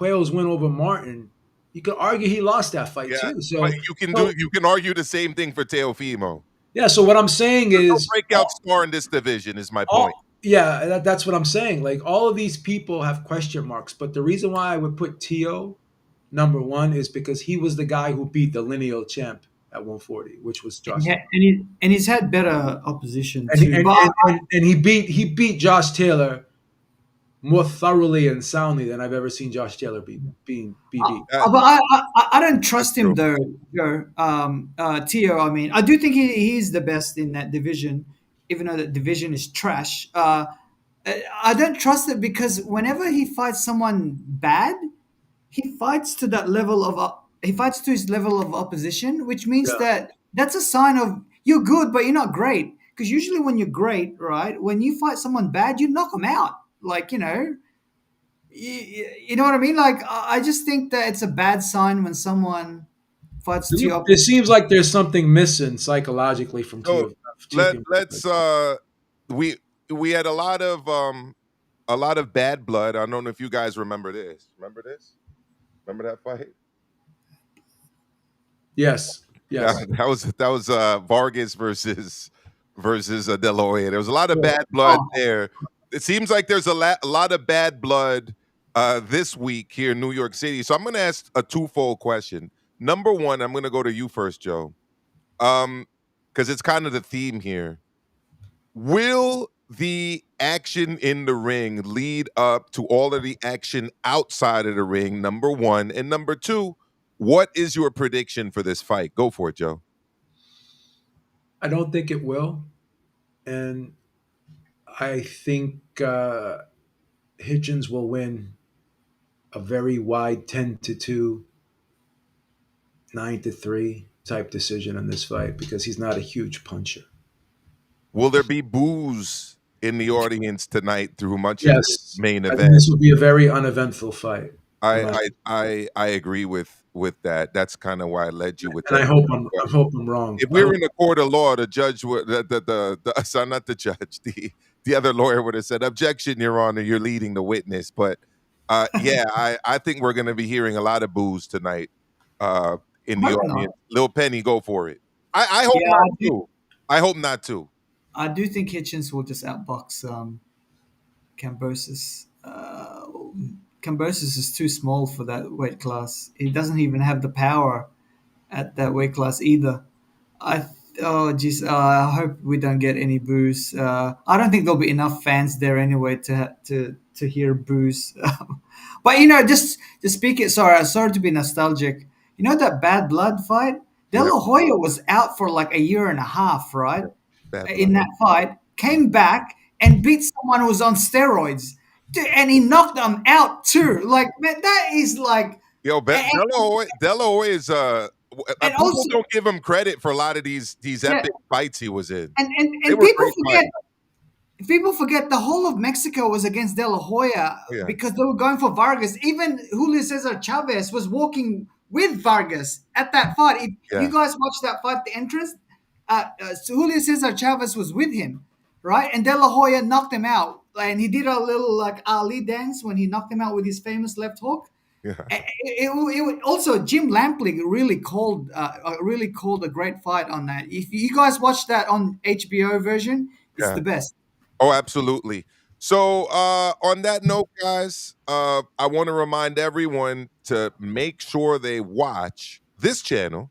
Speaker 5: Puello's win over Martin, you could argue he lost that fight too. So
Speaker 4: but you can argue the same thing for Teofimo.
Speaker 5: Yeah. So what I'm saying
Speaker 4: There's
Speaker 5: is
Speaker 4: no breakout star in this division is my point.
Speaker 5: Yeah, that's what I'm saying. Like all of these people have question marks, but the reason why I would put Tio number one is because he was the guy who beat the lineal champ at 140, which was Josh.
Speaker 7: Yeah, and he's had better opposition
Speaker 5: And,
Speaker 7: too.
Speaker 5: and he beat Josh Taylor more thoroughly and soundly than I've ever seen Josh Taylor beat.
Speaker 7: But I don't trust him though, Joe. Tio, I mean, I do think he's the best in that division, even though that division is trash. I don't trust it because whenever he fights someone bad, he fights to that level of he fights to his level of opposition, which means that's a sign of you're good, but you're not great. Because usually when you're great, right, when you fight someone bad, you knock them out. Like you know what I mean? Like I just think that it's a bad sign when someone fights to your
Speaker 5: It seems like there's something missing psychologically from
Speaker 4: So
Speaker 5: Tio.
Speaker 4: let's we had a lot of bad blood. I don't know if you guys remember this. Remember this? Remember that fight?
Speaker 5: Yes.
Speaker 4: Yeah, that was Vargas versus De La Hoya. There was a lot of bad blood there. It seems like there's a lot of bad blood this week here in New York City. So I'm going to ask a twofold question. Number one, I'm going to go to you first, Joe, because it's kind of the theme here. Will the action in the ring lead up to all of the action outside of the ring? Number one. And number two, what is your prediction for this fight? Go for it, Joe.
Speaker 5: I don't think it will. And I think Hitchens will win a very wide 10-2, 9-3. type decision in this fight because he's not a huge puncher.
Speaker 4: Will there be boos in the audience tonight through much of this
Speaker 5: Yes,
Speaker 4: main
Speaker 5: I think
Speaker 4: event?
Speaker 5: this will be a very uneventful fight.
Speaker 4: I
Speaker 5: And
Speaker 4: I agree with that. That's kind of why I led you with
Speaker 5: I
Speaker 4: that.
Speaker 5: hope I'm wrong.
Speaker 4: If we were in a court of law, the judge would sorry, not the judge, the other lawyer would have said, "Objection, Your Honor, you're leading the witness." But yeah, I think we're going to be hearing a lot of boos tonight in
Speaker 7: I
Speaker 4: the
Speaker 7: hope not.
Speaker 4: audience. Lil Penny, go for it. I hope
Speaker 7: Yeah,
Speaker 4: not too. I hope not too.
Speaker 7: I do think Hitchens will just outbox Kambosos. Kambosos is too small for that weight class. He doesn't even have the power at that weight class either. I oh geez, I hope we don't get any boos. I don't think there'll be enough fans there anyway to hear boos. But just speaking. Sorry to be nostalgic. You know that Bad Blood fight? De
Speaker 4: Yeah,
Speaker 7: La Hoya was out for like a year and a half, right?
Speaker 4: bad blood.
Speaker 7: In that fight, came back and beat someone who was on steroids. Dude, and he knocked them out too. Like, man, that is like,
Speaker 4: Yo,
Speaker 7: and,
Speaker 4: Delo is
Speaker 7: and
Speaker 4: people
Speaker 7: also,
Speaker 4: don't give him credit for a lot of these
Speaker 7: yeah,
Speaker 4: epic fights he was in. They
Speaker 7: and
Speaker 4: were great fights.
Speaker 7: people forget the whole of Mexico was against De La Hoya
Speaker 4: Yeah.
Speaker 7: because they were going for Vargas. Even Julio Cesar Chavez was walking with Vargas at that fight. If
Speaker 4: Yeah.
Speaker 7: you guys watched that fight, the entrance, so Julio Cesar Chavez was with him, right? And De La Hoya knocked him out. And he did a little like Ali dance when he knocked him out with his famous left hook.
Speaker 4: Yeah.
Speaker 7: Also, Jim Lampley really called a great fight on that. If you guys watch that on HBO version, it's
Speaker 4: Yeah.
Speaker 7: the best.
Speaker 4: Oh, absolutely. So, on that note, guys, I want to remind everyone to make sure they watch this channel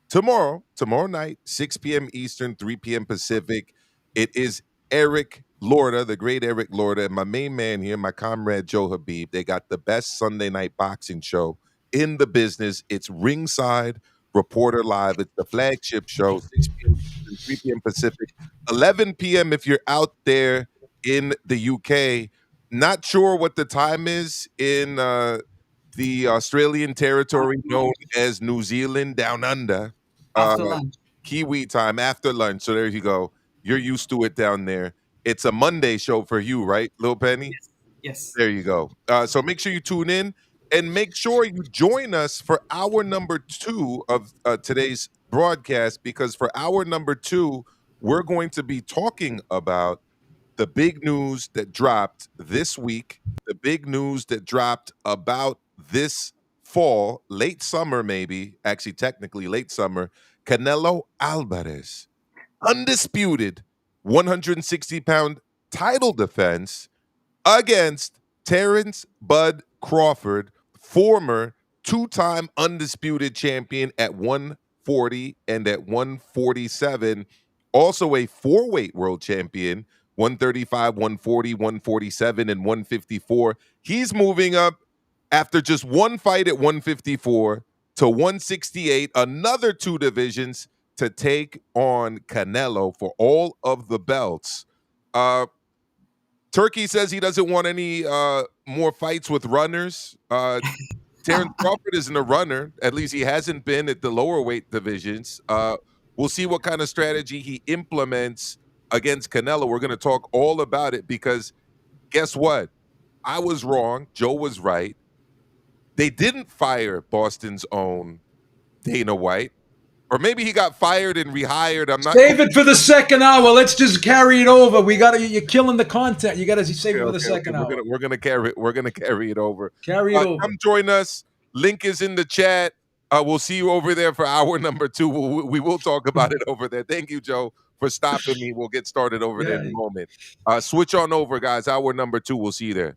Speaker 4: tomorrow night, 6 p.m. Eastern, 3 p.m. Pacific. It is Eric Lorda, the great Eric Lorda, and my main man here, my comrade Joe Habib. They got the best Sunday night boxing show in the business. It's Ringside Reporter Live. It's the flagship show, 6 p.m. Eastern, 3 p.m. Pacific, 11 p.m. if you're out there in the UK. Not sure what the time is in the Australian territory known as New Zealand down under.
Speaker 7: After lunch.
Speaker 4: Kiwi time after lunch. So there you go. You're used to it down there. It's a Monday show for you, right, Lil Penny?
Speaker 7: Yes.
Speaker 4: There you go. So make sure you tune in and make sure you join us for hour number 2 of today's broadcast, because for hour number 2, we're going to be talking about the big news that dropped this week, the big news that dropped about this fall, late summer, maybe, actually, technically late summer. Canelo Alverez, undisputed 160-pound title defense against Terence Bud Crawford, former two-time undisputed champion at 140 and at 147, also a four-weight world champion, 135, 140, 147, and 154. He's moving up after just one fight at 154 to 168, another 2 divisions to take on Canelo for all of the belts. Turkey says he doesn't want any more fights with runners. Terence Crawford isn't a runner. At least he hasn't been at the lower weight divisions. We'll see what kind of strategy he implements against Canelo. We're going to talk all about it because guess what? I was wrong. Joe was right. They didn't fire Boston's own Dana White. Or maybe he got fired and rehired. I'm not.
Speaker 5: Save it for the second hour. Let's just carry it over. You're killing the content. You gotta save it for the second hour.
Speaker 4: We're gonna carry it over.
Speaker 5: Carry it over.
Speaker 4: Come join us. Link is in the chat. We'll see you over there for hour number 2. We will talk about it over there. Thank you, Joe, for stopping me. We'll get started over there in a moment. Switch on over, guys. Hour number 2. We'll see you there.